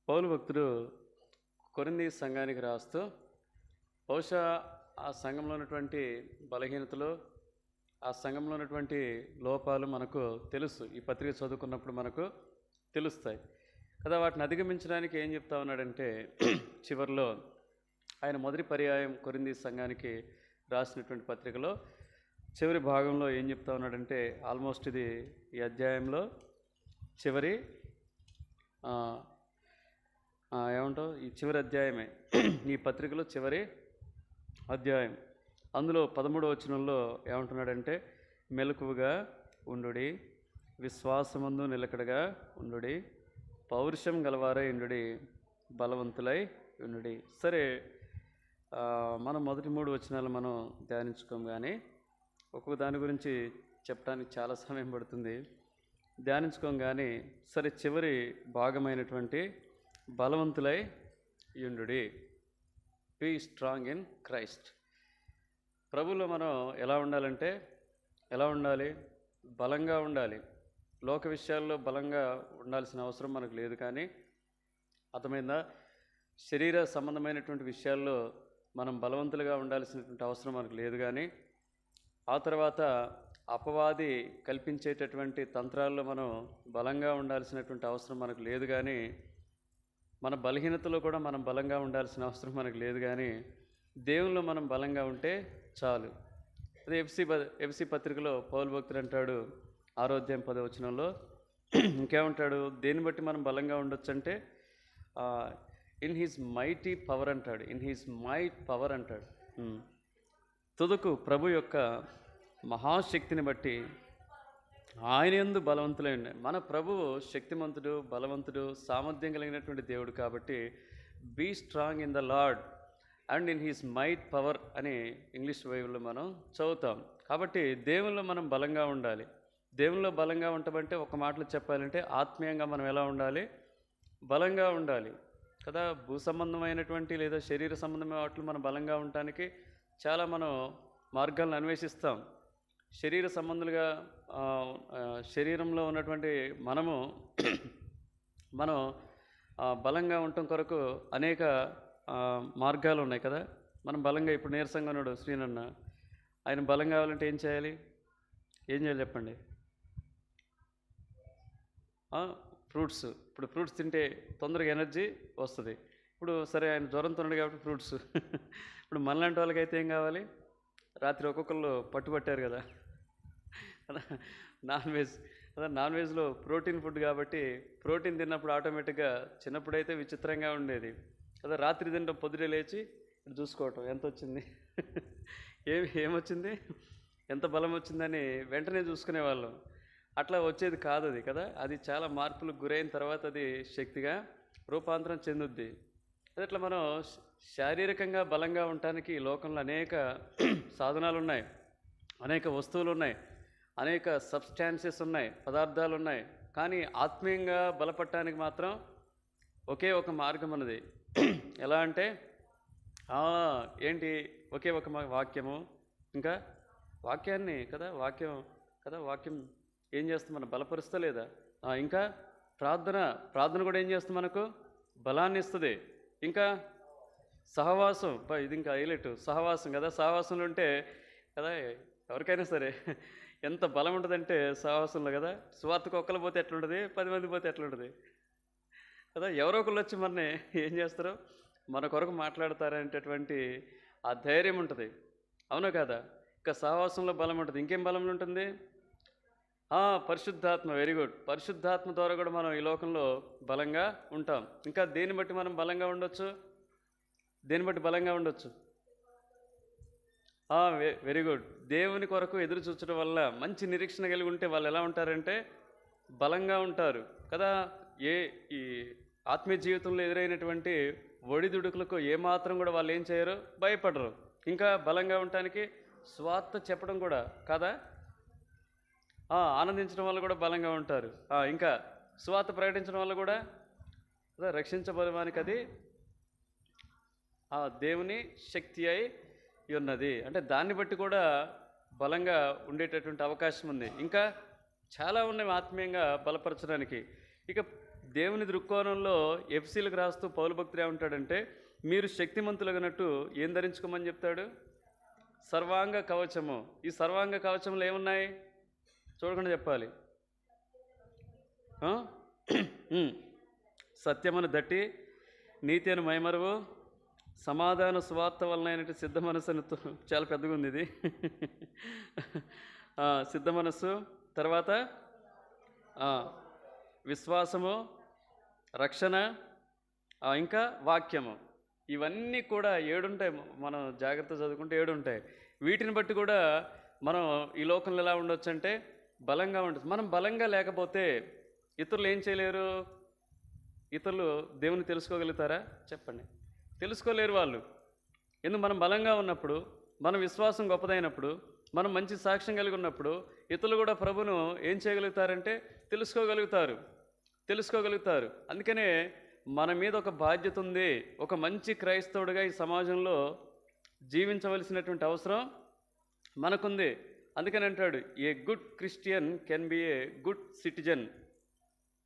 పౌలు భక్తుడు కొరింథీ సంఘానికి రాస్తూ బహుశా ఆ సంఘంలో ఉన్నటువంటి బలహీనతలు, ఆ సంఘంలో ఉన్నటువంటి లోపాలు మనకు తెలుసు. ఈ పత్రిక చదువుకున్నప్పుడు మనకు తెలుస్తాయి కదా. వాటిని అధిగమించడానికి ఏం చెప్తా ఉన్నాడంటే చివరిలో ఆయన మొదటి పర్యాయం కొరింథీ సంఘానికి రాసినటువంటి పత్రికలో చివరి భాగంలో ఏం చెప్తా ఉన్నాడంటే, ఆల్మోస్ట్ ఇది ఈ అధ్యాయంలో చివరి ఏమంటావు, ఈ చివరి అధ్యాయమే ఈ పత్రికలో చివరి అధ్యాయం. అందులో 13వ వచనంలో ఏమంటున్నాడంటే, మెలకువగా ఉండుడి, విశ్వాసమందు నిలకడగా ఉండుడి, పౌరుషం గలవారై ఉండుడి, బలవంతులై ఉండుడి. సరే, మనం మొదటి 3 వచనాలు మనం ధ్యానించుకోం, కానీ ఒక్కొక్క దాని గురించి చెప్పడానికి చాలా సమయం పడుతుంది, ధ్యానించుకోం. కానీ సరే, చివరి భాగమైనటువంటి బలవంతులై యుండుడి, బీ స్ట్రాంగ్ ఇన్ క్రైస్ట్. ప్రభువులో మనం ఎలా ఉండాలంటే, ఎలా ఉండాలి? బలంగా ఉండాలి. లోక విషయాల్లో బలంగా ఉండాల్సిన అవసరం మనకు లేదు, కానీ అర్థమైందా? శరీర సంబంధమైనటువంటి విషయాల్లో మనం బలవంతులుగా ఉండాల్సినటువంటి అవసరం మనకు లేదు, కానీ ఆ తర్వాత అపవాది కల్పించేటటువంటి తంత్రాల్లో మనం బలంగా ఉండాల్సినటువంటి అవసరం మనకు లేదు, కానీ మన బలహీనతలో కూడా మనం బలంగా ఉండాల్సిన అవసరం మనకు లేదు, కానీ దేవునిలో మనం బలంగా ఉంటే చాలు. అదే ఎఫ్సి పత్రికలో పౌలు భక్తుడు అంటాడు 6వ అధ్యాయం 10వ వచనంలో ఇంకేమంటాడు, దేన్ని బట్టి మనం బలంగా ఉండొచ్చు అంటే ఇన్ హీస్ మైటీ పవర్ అంటాడు. ఇన్ హీస్ మైట్ పవర్ అంటాడు. తుదకు ప్రభు యొక్క మహాశక్తిని బట్టి ఆయన యందు బలవంతులై ఉన్నాయి. మన ప్రభువు శక్తిమంతుడు, బలవంతుడు, సామర్థ్యం కలిగినటువంటి దేవుడు. కాబట్టి be strong in the lord and in his might power అని ఇంగ్లీష్ బైబిల్లో మనం చదువుతాం. కాబట్టి దేవునిలో మనం బలంగా ఉండాలి. దేవునిలో బలంగా ఉండటమంటే ఒక మాటలో చెప్పాలంటే ఆత్మీయంగా మనం ఎలా ఉండాలి? బలంగా ఉండాలి కదా. భూ సంబంధమైనటువంటి లేదా శరీర సంబంధమైన వాటిలో మనం బలంగా ఉండటానికి చాలా మనం మార్గాలను అన్వేషిస్తాం. శరీర సంబంధులుగా శరీరంలో ఉన్నటువంటి మనం బలంగా ఉండటం కొరకు అనేక మార్గాలు ఉన్నాయి కదా. మనం బలంగా, ఇప్పుడు నీరసంగా ఉన్నాడు శ్రీనన్న, ఆయన బలం కావాలంటే ఏం చేయాలి? ఏం చేయాలి చెప్పండి? ఫ్రూట్స్. ఇప్పుడు ఫ్రూట్స్ తింటే తొందరగా ఎనర్జీ వస్తుంది. ఇప్పుడు సరే, ఆయన జ్వరంతో ఉన్నాడు కాబట్టి ఫ్రూట్స్. ఇప్పుడు మనలాంటి వాళ్ళకైతే ఏం కావాలి? రాత్రి ఒక్కొక్కళ్ళు పట్టుబట్టారు కదా నాన్ వెజ్ కదా. నాన్ వెజ్లో ప్రోటీన్ ఫుడ్ కాబట్టి ప్రోటీన్ తిన్నప్పుడు ఆటోమేటిక్గా, చిన్నప్పుడైతే విచిత్రంగా ఉండేది కదా, రాత్రి తినడం పొద్దుటే లేచి చూసుకోవటం ఎంత వచ్చింది, ఏమొచ్చింది, ఎంత బలం వచ్చిందని వెంటనే చూసుకునేవాళ్ళం. అట్లా వచ్చేది కాదు అది కదా. అది చాలా మార్పులకు గురైన తర్వాత అది శక్తిగా రూపాంతరం చెందుద్ది. అట్లా మనం శారీరకంగా బలంగా ఉండటానికి లోకంలో అనేక సాధనాలు ఉన్నాయి, అనేక వస్తువులు ఉన్నాయి, అనేక సబ్స్టాన్సెస్ ఉన్నాయి, పదార్థాలు ఉన్నాయి. కానీ ఆత్మీయంగా బలపడటానికి మాత్రం ఒకే ఒక మార్గం ఉన్నది. ఎలా అంటే ఏంటి? ఒకే ఒక వాక్యము. ఇంకా వాక్యాన్ని కదా, వాక్యం ఏం చేస్తుంది? మనం బలపరుస్తా లేదా? ఇంకా ప్రార్థన కూడా ఏం చేస్తుంది? మనకు బలాన్ని ఇస్తుంది. ఇంకా సహవాసం, ఇది ఇంకా హైలైట్, సహవాసం కదా. సహవాసంలో ఉంటే కదా ఎవరికైనా సరే ఎంత బలం ఉంటుందంటే సహవాసంలో కదా. సువార్తకు ఒక్కరు పోతే ఎట్లుంటుంది, 10 మంది పోతే ఎట్లుంటుంది కదా. ఎవరో ఒకళ్ళు వచ్చి మనని ఏం చేస్తారో, మన కొరకు మాట్లాడతారనేటటువంటి ఆ ధైర్యం ఉంటుంది, అవునా కదా. ఇంకా సహవాసంలో బలం ఉంటుంది. ఇంకేం బలం ఉంటుంది? పరిశుద్ధాత్మ. Very good. పరిశుద్ధాత్మ ద్వారా కూడా మనం ఈ లోకంలో బలంగా ఉంటాం. ఇంకా దేన్ని బట్టి మనం బలంగా ఉండొచ్చు? దేన్ని బట్టి బలంగా ఉండొచ్చు? Very good. దేవుని కొరకు ఎదురు చూచడం వల్ల మంచి నిరీక్షణ కలిగి ఉంటే వాళ్ళు ఎలా ఉంటారంటే బలంగా ఉంటారు కదా. ఈ ఆత్మీయ జీవితంలో ఎదురైనటువంటి ఒడిదుడుకులకు ఏమాత్రం కూడా వాళ్ళు ఏం చేయరు, భయపడరు. ఇంకా బలంగా ఉండటానికి స్వార్థ చెప్పడం కూడా కదా, ఆనందించడం వల్ల కూడా బలంగా ఉంటారు. ఇంకా స్వార్థ ప్రకటించడం వల్ల కూడా రక్షించబడడానికి అది దేవుని శక్తి అయి ఉన్నది. అంటే దాన్ని బట్టి కూడా బలంగా ఉండేటటువంటి అవకాశం ఉంది. ఇంకా చాలా ఉన్నాయి ఆత్మీయంగా బలపరచడానికి. ఇక దేవుని దృక్కోణంలో ఎఫ్సీలకు రాస్తూ పౌలు భక్తుడు ఏమంటాడంటే, మీరు శక్తిమంతులగినట్టు ఏం ధరించుకోమని చెప్తాడు? సర్వాంగ కవచము. ఈ సర్వాంగ కవచంలో ఏమున్నాయి చూడకుండా చెప్పాలి. సత్యమను దట్టి, నీతి అని మైమరువు, సమాధాన సువార్త వలన సిద్ధ మనస్సు అని చాలా పెద్దగా ఉంది ఇది. సిద్ధ మనస్సు, తర్వాత విశ్వాసము, రక్షణ, ఇంకా వాక్యము. ఇవన్నీ కూడా 7 ఉంటాయి. మనం జాగ్రత్త చదువుకుంటే 7 ఉంటాయి. వీటిని బట్టి కూడా మనం ఈ లోకంలో ఎలా ఉండొచ్చు అంటే బలంగా ఉండొచ్చు. మనం బలంగా లేకపోతే ఇతరులు ఏం చేయలేరు? ఇతరులు దేవుని తెలుసుకోగలుగుతారా? చెప్పండి. తెలుసుకోలేరు వాళ్ళు. ఎందుకు? మనం బలంగా ఉన్నప్పుడు, మన విశ్వాసం గొప్పదైనప్పుడు, మనం మంచి సాక్ష్యం కలిగి ఉన్నప్పుడు ఇతరులు కూడా ప్రభును ఏం చేయగలుగుతారంటే తెలుసుకోగలుగుతారు. అందుకనే మన మీద ఒక బాధ్యత ఉంది. ఒక మంచి క్రైస్తవుడిగా ఈ సమాజంలో జీవించవలసినటువంటి అవసరం మనకుంది. అందుకని అంటాడు, a good Christian can be a good citizen.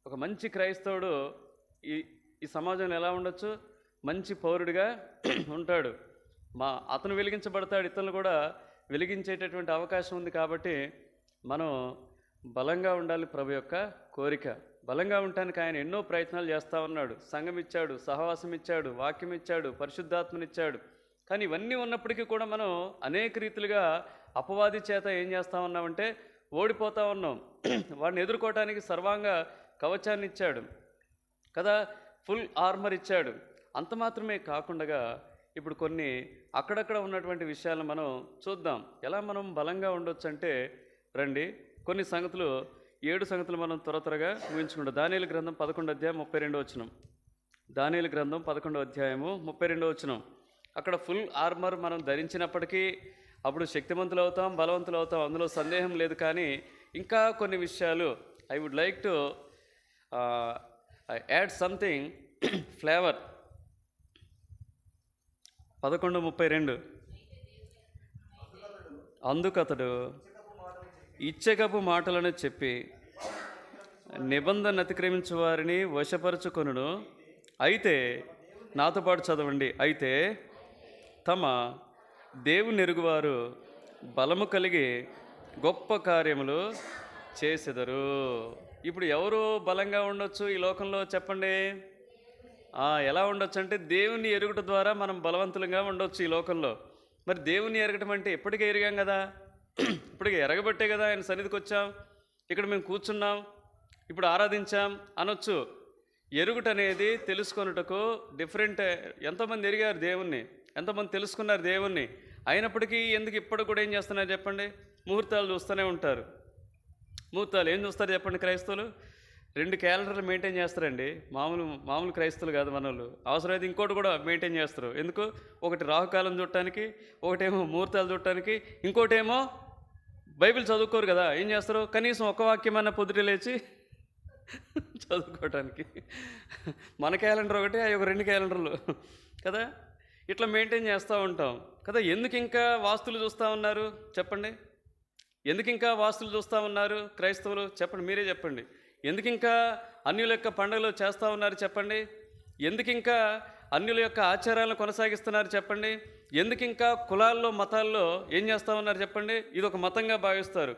ఒక మంచి క్రైస్తవుడు ఈ సమాజంలో ఎలా ఉండొచ్చు? మంచి పౌరుడిగా ఉంటాడు. అతను వెలిగించబడతాడు, ఇతరులు కూడా వెలిగించేటటువంటి అవకాశం ఉంది. కాబట్టి మనం బలంగా ఉండాలి. ప్రభు యొక్క కోరిక. బలంగా ఉండటానికి ఆయన ఎన్నో ప్రయత్నాలు చేస్తూ ఉన్నాడు. సంఘం ఇచ్చాడు, సహవాసం ఇచ్చాడు, వాక్యం ఇచ్చాడు, పరిశుద్ధాత్మనిచ్చాడు. కానీ ఇవన్నీ ఉన్నప్పటికీ కూడా మనం అనేక రీతిలుగా అపవాది చేత ఏం చేస్తూ ఉన్నామంటే ఓడిపోతూ ఉన్నాం. వాడిని ఎదుర్కోవటానికి సర్వాంగ కవచాన్ని ఇచ్చాడు కదా, ఫుల్ ఆర్మర్ ఇచ్చాడు. అంత మాత్రమే కాకుండా ఇప్పుడు కొన్ని అక్కడక్కడ ఉన్నటువంటి విషయాలను మనం చూద్దాం. ఎలా మనం బలంగా ఉండొచ్చు అంటే రండి, కొన్ని సంగతులు 7 సంగతులు మనం త్వరగా ఊహించుకుంటాం. దానియేలు గ్రంథం 11వ అధ్యాయం 32వ వచనం. దానియేలు గ్రంథం 11వ అధ్యాయము 32వ వచనం. అక్కడ ఫుల్ ఆర్మర్ మనం ధరించినప్పటికీ అప్పుడు శక్తివంతులు అవుతాం, బలవంతులు అవుతాం, అందులో సందేహం లేదు. కానీ ఇంకా కొన్ని విషయాలు I would like to add something flavour. 11:32. అందుకతడు ఇచ్చగపు మాటలను చెప్పి నిబంధన అతిక్రమించు వారిని వశపరచుకొనును. అయితే నాతో పాటు చదవండి. అయితే తమ దేవుని ఎరుగువారు బలము కలిగి గొప్ప కార్యములు చేసెదరు. ఇప్పుడు ఎవరు బలంగా ఉండొచ్చు ఈ లోకంలో చెప్పండి? ఎలా ఉండొచ్చు అంటే దేవుని ఎరుగుట ద్వారా మనం బలవంతులుగా ఉండొచ్చు ఈ లోకంలో. మరి దేవుని ఎరగటం అంటే ఎప్పటికీ ఎరిగాం కదా, ఇప్పటికీ ఎరగబట్టే కదా ఆయన సన్నిధికి వచ్చాం, ఇక్కడ మేము కూర్చున్నాం, ఇప్పుడు ఆరాధించాం అనొచ్చు. ఎరుగుట అనేది తెలుసుకొనుటకు డిఫరెంట్. ఎంతోమంది ఎరిగారు దేవుణ్ణి, ఎంతోమంది తెలుసుకున్నారు దేవుణ్ణి. అయినప్పటికీ ఎందుకు ఇప్పటికి కూడా ఏం చేస్తున్నారు చెప్పండి? ముహూర్తాలు చూస్తూనే ఉంటారు. ముహూర్తాలు ఏం చూస్తారు చెప్పండి? క్రైస్తవులు 2 క్యాలెండర్లు మెయింటైన్ చేస్తారండి. మామూలు క్రైస్తవులు కాదు మనోళ్ళు. అవసరమైతే ఇంకోటి కూడా మెయింటైన్ చేస్తారు. ఎందుకు? ఒకటి రాహుకాలం చూడటానికి, ఒకటేమో ముహూర్తాలు చూడటానికి, ఇంకోటేమో బైబిల్ చదువుకోరు కదా. ఏం చేస్తారు? కనీసం ఒక వాక్యమైనా పొద్దుట లేచి చదువుకోవటానికి. మన క్యాలెండర్ ఒకటి, అవి ఒక 2 క్యాలెండర్లు కదా. ఇట్లా మెయింటైన్ చేస్తూ ఉంటాం కదా. ఎందుకు ఇంకా వాస్తులు చూస్తూ ఉన్నారు చెప్పండి? ఎందుకు ఇంకా వాస్తులు చూస్తూ ఉన్నారు క్రైస్తవులు? చెప్పండి, మీరే చెప్పండి. ఎందుకు ఇంకా అన్యుల యొక్క పండుగలు చేస్తూ ఉన్నారు చెప్పండి? ఎందుకు ఇంకా అన్యుల యొక్క ఆచారాలను కొనసాగిస్తున్నారు చెప్పండి? ఎందుకు ఇంకా కులాల్లో మతాల్లో ఏం చేస్తూ ఉన్నారు చెప్పండి? ఇది ఒక మతంగా భావిస్తారు.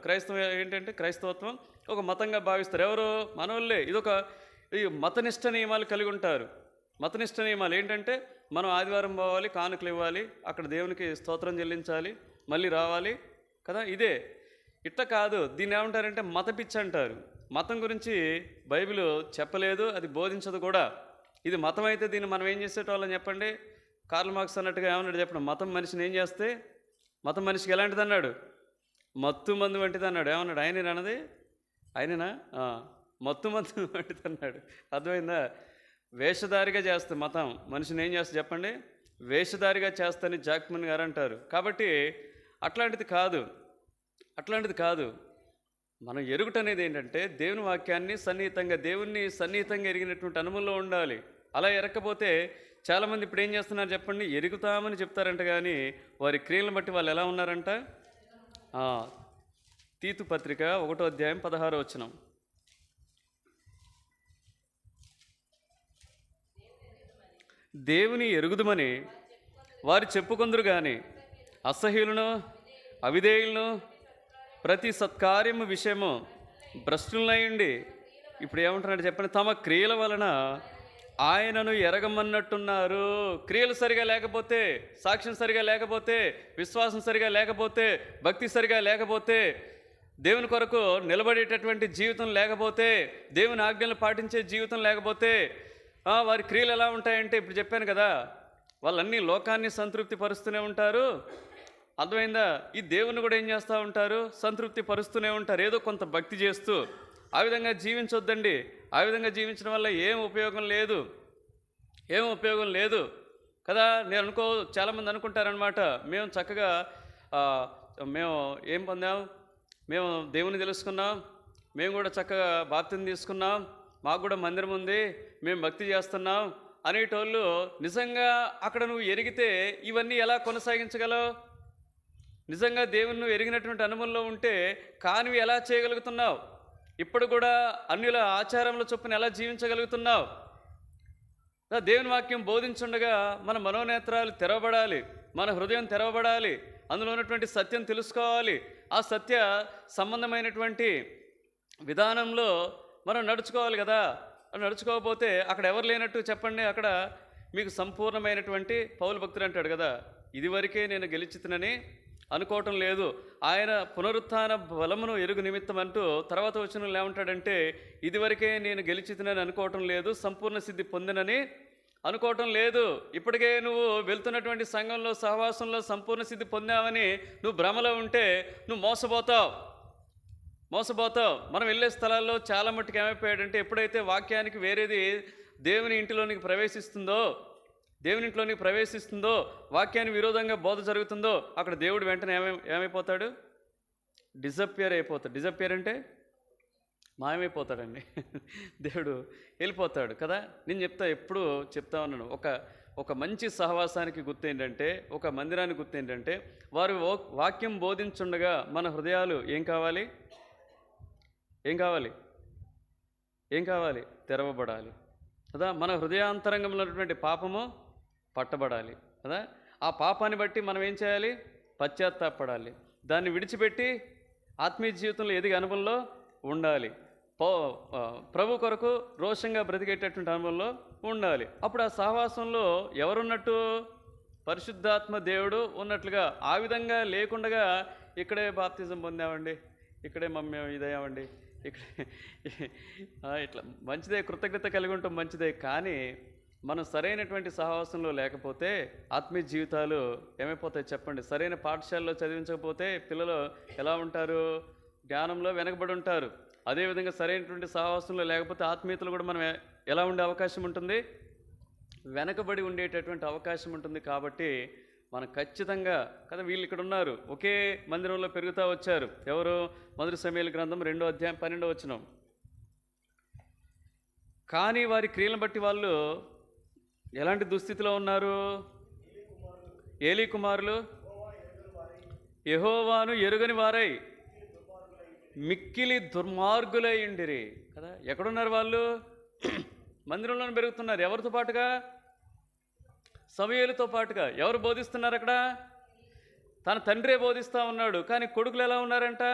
క్రైస్తవత్వం ఒక మతంగా భావిస్తారు. ఎవరు? మనోళ్ళే. ఈ మతనిష్ట నియమాలు కలిగి ఉంటారు. మతనిష్ట నియమాలు ఏంటంటే మనం ఆదివారం పోవాలి, కానుకలు ఇవ్వాలి, అక్కడ దేవునికి స్తోత్రం చెల్లించాలి, మళ్ళీ రావాలి కదా. ఇదే. ఇట్లా కాదు. దీన్ని ఏమంటారంటే మత పిచ్చి అంటారు. మతం గురించి బైబిల్ చెప్పలేదు, అది బోధించదు కూడా. ఇది మతం అయితే దీన్ని మనం ఏం చేసేటోళ్ళని చెప్పండి? కార్ల్ మార్క్స్ అన్నట్టుగా ఏమన్నాడు చెప్పండి? మతం మనిషిని ఏం చేస్తే, మతం మనిషికి ఎలాంటిది అన్నాడు? మత్తు మందు వంటిది అన్నాడు. ఏమన్నాడు? ఆయనేనా అన్నది? ఆయనేనా? మత్తు మందు వంటిది అన్నాడు. అర్థమైందా? వేషధారిగా చేస్తే మతం మనిషిని ఏం చేస్తే చెప్పండి? వేషధారిగా చేస్తని జాక్మన్ గారు అంటారు. కాబట్టి అట్లాంటిది కాదు. మనం ఎరుగుట అనేది ఏంటంటే దేవుని వాక్యాన్ని దేవుణ్ణి సన్నిహితంగా ఎరిగినటువంటి అనుభవంలో ఉండాలి. అలా ఎరగకపోతే చాలామంది ఇప్పుడు ఏం చేస్తున్నారు చెప్పండి? ఎరుగుతామని చెప్తారంట, కానీ వారి క్రియలను బట్టి వాళ్ళు ఎలా ఉన్నారంట? తీతు పత్రిక 1వ అధ్యాయం 16వ వచనం. దేవుని ఎరుగుదుమని వారు చెప్పుకొందురు గాని అసహ్యులను అవిధేయులను ప్రతి సత్కార్యము విషయము భ్రష్టులనయుండి, ఇప్పుడు ఏమంటున్నాడు చెప్పండి, తమ క్రియల వలన ఆయనను ఎరగమన్నట్టున్నారు. క్రియలు సరిగా లేకపోతే, సాక్ష్యం సరిగా లేకపోతే, విశ్వాసం సరిగా లేకపోతే, భక్తి సరిగా లేకపోతే, దేవుని కొరకు నిలబడేటటువంటి జీవితం లేకపోతే, దేవుని ఆజ్ఞలు పాటించే జీవితం లేకపోతే వారి క్రియలు ఎలా ఉంటాయంటే, ఇప్పుడు చెప్పాను కదా, వాళ్ళన్నీ లోకాన్ని సంతృప్తి పరుస్తూనే ఉంటారు. అర్థమైందా? ఈ దేవుని కూడా ఏం చేస్తూ ఉంటారు? సంతృప్తి పరుస్తూనే ఉంటారు, ఏదో కొంత భక్తి చేస్తూ. ఆ విధంగా జీవించొద్దండి. ఆ విధంగా జీవించడం వల్ల ఏం ఉపయోగం లేదు కదా. నేను చాలామంది అనుకుంటారనమాట, మేము చక్కగా మేము ఏం పొందాం, మేము దేవుని తెలుసుకున్నాం, మేము కూడా చక్కగా బాప్తిసం తీసుకున్నాం, మాకు కూడా మందిరం ఉంది, మేము భక్తి చేస్తున్నాం అనేటోళ్ళు. నిజంగా అక్కడ నువ్వు ఎరిగితే ఇవన్నీ ఎలా కొనసాగించగలవు? నిజంగా దేవుని నువ్వు ఎరిగినటువంటి అనుభవంలో ఉంటే కానివి ఎలా చేయగలుగుతున్నావు? ఇప్పుడు కూడా అన్యుల ఆచారంలో చొప్పున ఎలా జీవించగలుగుతున్నావు? దేవుని వాక్యం బోధించుండగా మన మనోనేత్రాలు తెరవబడాలి, మన హృదయం తెరవబడాలి, అందులో ఉన్నటువంటి సత్యం తెలుసుకోవాలి. ఆ సత్య సంబంధమైనటువంటి విధానంలో మనం నడుచుకోవాలి కదా. నడుచుకోకపోతే అక్కడ ఎవరు లేనట్టు చెప్పండి. అక్కడ మీకు సంపూర్ణమైనటువంటి పౌలు భక్తుడు అంటాడు కదా, ఇదివరకే నేను గెలిచితినని అనుకోవటం లేదు, ఆయన పునరుత్థాన బలమును ఎరుగు నిమిత్తం అంటూ తర్వాత వచనంలో ఏమంటాడంటే, ఇదివరకే నేను గెలిచితినని అనుకోవటం లేదు, సంపూర్ణ సిద్ధి పొందినని అనుకోవటం లేదు. ఇప్పటికే నువ్వు వెళ్తున్నటువంటి సంఘంలో సహవాసంలో సంపూర్ణ సిద్ధి పొందావని నువ్వు భ్రమలో ఉంటే నువ్వు మోసపోతావు. మనం వెళ్ళే స్థలాల్లో చాలా మట్టుకు ఏమైపోయాడంటే, ఎప్పుడైతే వాక్యానికి వేరేది దేవుని ఇంటిలోనికి ప్రవేశిస్తుందో, వాక్యానికి విరోధంగా బోధ జరుగుతుందో, అక్కడ దేవుడు వెంటనే ఏమైపోతాడు? డిజపియర్ అయిపోతాడు. డిజపియర్ అంటే మాయమైపోతాడండి. దేవుడు వెళ్ళిపోతాడు కదా. నేను ఎప్పుడు చెప్తా ఉన్నాను, ఒక మంచి సహవాసానికి గుర్తు ఏంటంటే, ఒక మందిరానికి గుర్తు ఏంటంటే, వారు వాక్యం బోధించుండగా మన హృదయాలు ఏం కావాలి? తెరవబడాలి కదా. మన హృదయాంతరంగంలో ఉన్నటువంటి పాపము పట్టబడాలి కదా. ఆ పాపాన్ని బట్టి మనం ఏం చేయాలి? పశ్చాత్తాపడాలి. దాన్ని విడిచిపెట్టి ఆత్మీయ జీవితంలో ఎదిగే అనుభవంలో ఉండాలి. ప్రభు కొరకు రోషంగా బ్రతికేటటువంటి అనుభవంలో ఉండాలి. అప్పుడు ఆ సహవాసంలో ఎవరున్నట్టు? పరిశుద్ధాత్మ దేవుడు ఉన్నట్లుగా. ఆ విధంగా లేకుండగా ఇక్కడే బాప్తిజం పొందామండి, ఇక్కడే మమ్మీ ఇదయ్యామండి, ఇక్కడ ఇట్లా మంచిదే, కృతజ్ఞత కలిగి ఉంటాం మంచిదే. కానీ మనం సరైనటువంటి సహవాసంలో లేకపోతే ఆత్మీయ జీవితాలు ఏమైపోతాయి చెప్పండి? సరైన పాఠశాలలో చదివించకపోతే పిల్లలు ఎలా ఉంటారు? జ్ఞానంలో వెనకబడి ఉంటారు. అదేవిధంగా సరైనటువంటి సహవాసంలో లేకపోతే ఆత్మీయతలు కూడా మనం ఎలా ఉండే అవకాశం ఉంటుంది? వెనకబడి ఉండేటటువంటి అవకాశం ఉంటుంది. కాబట్టి మనం ఖచ్చితంగా కదా, వీళ్ళు ఇక్కడ ఉన్నారు, ఒకే మందిరంలో పెరుగుతూ వచ్చారు. ఎవరు? మొదటి సమూయేలు గ్రంథం 2వ అధ్యాయం 12వ వచనం. కానీ వారి క్రియలను బట్టి వాళ్ళు ఎలాంటి దుస్థితిలో ఉన్నారు? ఏలీ కుమారులు యెహోవాను ఎరుగని వారై మిక్కిలి దుర్మార్గులై ఉండిరి కదా. ఎక్కడున్నారు వాళ్ళు? మందిరంలోనే పెరుగుతున్నారు. ఎవరితో పాటుగా? సమూయేలుతో పాటుగా. ఎవరు బోధిస్తున్నారు అక్కడ? తన తండ్రే బోధిస్తూ ఉన్నాడు. కానీ కొడుకులు ఎలా ఉన్నారంట?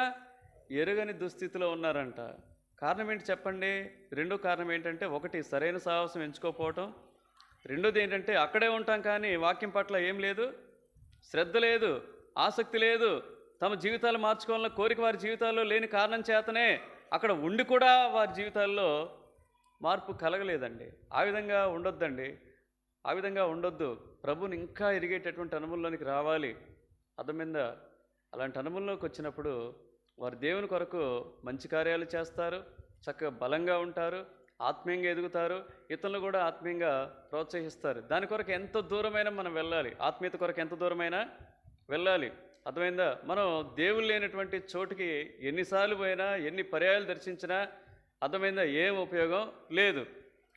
ఎరుగని దుస్థితిలో ఉన్నారంట. కారణం ఏంటి చెప్పండి? రెండో కారణం ఏంటంటే, ఒకటి సరైన సహవాసం ఎంచుకోకపోవటం, రెండోది ఏంటంటే అక్కడే ఉంటాం కానీ వాక్యం పట్ల ఏం లేదు, శ్రద్ధ లేదు, ఆసక్తి లేదు. తమ జీవితాలు మార్చుకోవాలన్న కోరిక వారి జీవితాల్లో లేని కారణం చేతనే అక్కడ ఉండి కూడా వారి జీవితాల్లో మార్పు కలగలేదండి. ఆ విధంగా ఉండొద్దండి, ఆ విధంగా ఉండొద్దు. ప్రభుని ఇంకా ఎరిగేటటువంటి అనుభవంలోనికి రావాలి. అర్థమైందా? అలాంటి అనుభవంలోకి వచ్చినప్పుడు వారు దేవుని కొరకు మంచి కార్యాలు చేస్తారు, చక్కగా బలంగా ఉంటారు, ఆత్మీయంగా ఎదుగుతారు, ఇతరులు కూడా ఆత్మీయంగా ప్రోత్సహిస్తారు. దాని కొరకు ఎంత దూరమైనా మనం వెళ్ళాలి, ఆత్మీయత కొరకు ఎంత దూరమైనా వెళ్ళాలి. అర్థమైందా? మనం దేవుళ్ళు లేనటువంటి చోటుకి ఎన్నిసార్లు పోయినా, ఎన్ని పర్యాయాలు దర్శించినా, అర్థమైందా, ఏం ఉపయోగం లేదు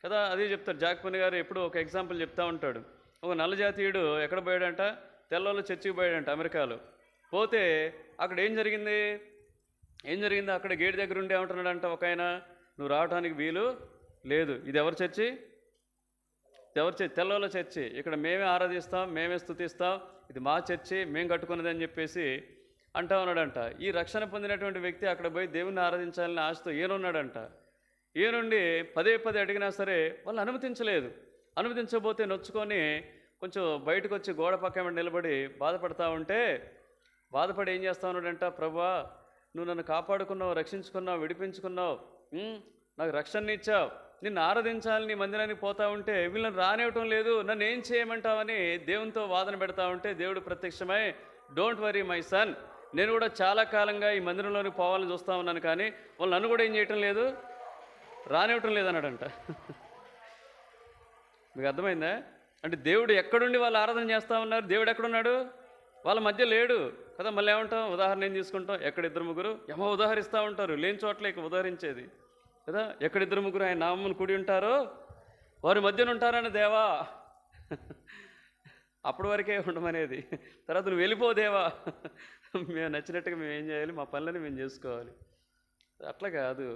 కదా. అదే చెప్తారు జాక్పని గారు, ఎప్పుడు ఒక ఎగ్జాంపుల్ చెప్తూ ఉంటాడు. ఒక నల్ల జాతీయుడు ఎక్కడ పోయాడంట? తెల్లవాళ్ళు చర్చికి పోయాడంట అమెరికాలో. పోతే అక్కడ ఏం జరిగింది? అక్కడ గేట్ దగ్గర ఉండి ఏమంటున్నాడంట ఒక ఆయన, నువ్వు రావడానికి వీలు లేదు, ఇది ఎవరి చర్చి? ఎవరి చర్చి? తెల్లవాళ్ళ చర్చి. ఇక్కడ మేమే ఆరాధిస్తాం, మేమే స్తుతిస్తాం, ఇది మా చర్చి, మేము కట్టుకున్నది అని చెప్పేసి అంటా ఉన్నాడంట. ఈ రక్షణ పొందినటువంటి వ్యక్తి అక్కడ పోయి దేవుణ్ణి ఆరాధించాలని ఆశతో ఈయనున్నాడంట. ఈయనుండి పదే పదే అడిగినా సరే వాళ్ళు అనుమతించలేదు. అనుమతించబోతే నొచ్చుకొని కొంచెం బయటకు వచ్చి గోడ పక్క నిలబడి బాధపడతా ఉంటే, బాధపడి ఏం చేస్తా ఉన్నాడంట, ప్రభువా నువ్వు నన్ను కాపాడుకున్నావు, రక్షించుకున్నావు, విడిపించుకున్నావు, నాకు రక్షణ ఇచ్చావు, నిన్ను ఆరాధించాలని నీ మందిరానికి పోతా ఉంటే వీళ్ళని రానివ్వటం లేదు, నన్ను ఏం చేయమంటావని దేవునితో వాదన పెడతా ఉంటే దేవుడు ప్రత్యక్షమై, డోంట్ వరీ మై సన్, నేను కూడా చాలా కాలంగా ఈ మందిరంలోనికి పోవాలని చూస్తూ ఉన్నాను, కానీ వాళ్ళు నన్ను కూడా ఏం చేయటం లేదు, రానివ్వటం లేదన్నాడంట. మీకు అర్థమైందా? అంటే దేవుడు ఎక్కడుండి వాళ్ళు ఆరాధన చేస్తూ ఉన్నారు, దేవుడు ఎక్కడున్నాడు? వాళ్ళ మధ్య లేడు కదా. మళ్ళీ ఏమంటాం, ఉదాహరణ ఏం తీసుకుంటాం, ఎక్కడ ఇద్దరు ముగ్గురు ఉదాహరిస్తూ ఉంటారు, లేని చోట్ల ఇక ఉదాహరించేది కదా. ఎక్కడిద్దరు ముగ్గురు ఆయన నామమును కూడి ఉంటారో వారి మధ్యన ఉంటారని దేవా, అప్పటి వరకే ఉండమనేది. తర్వాత నువ్వు వెళ్ళిపోదేవా, మేము నచ్చినట్టుగా మేము ఏం చేయాలి, మా పనులని మేము చేసుకోవాలి. అట్లా కాదు,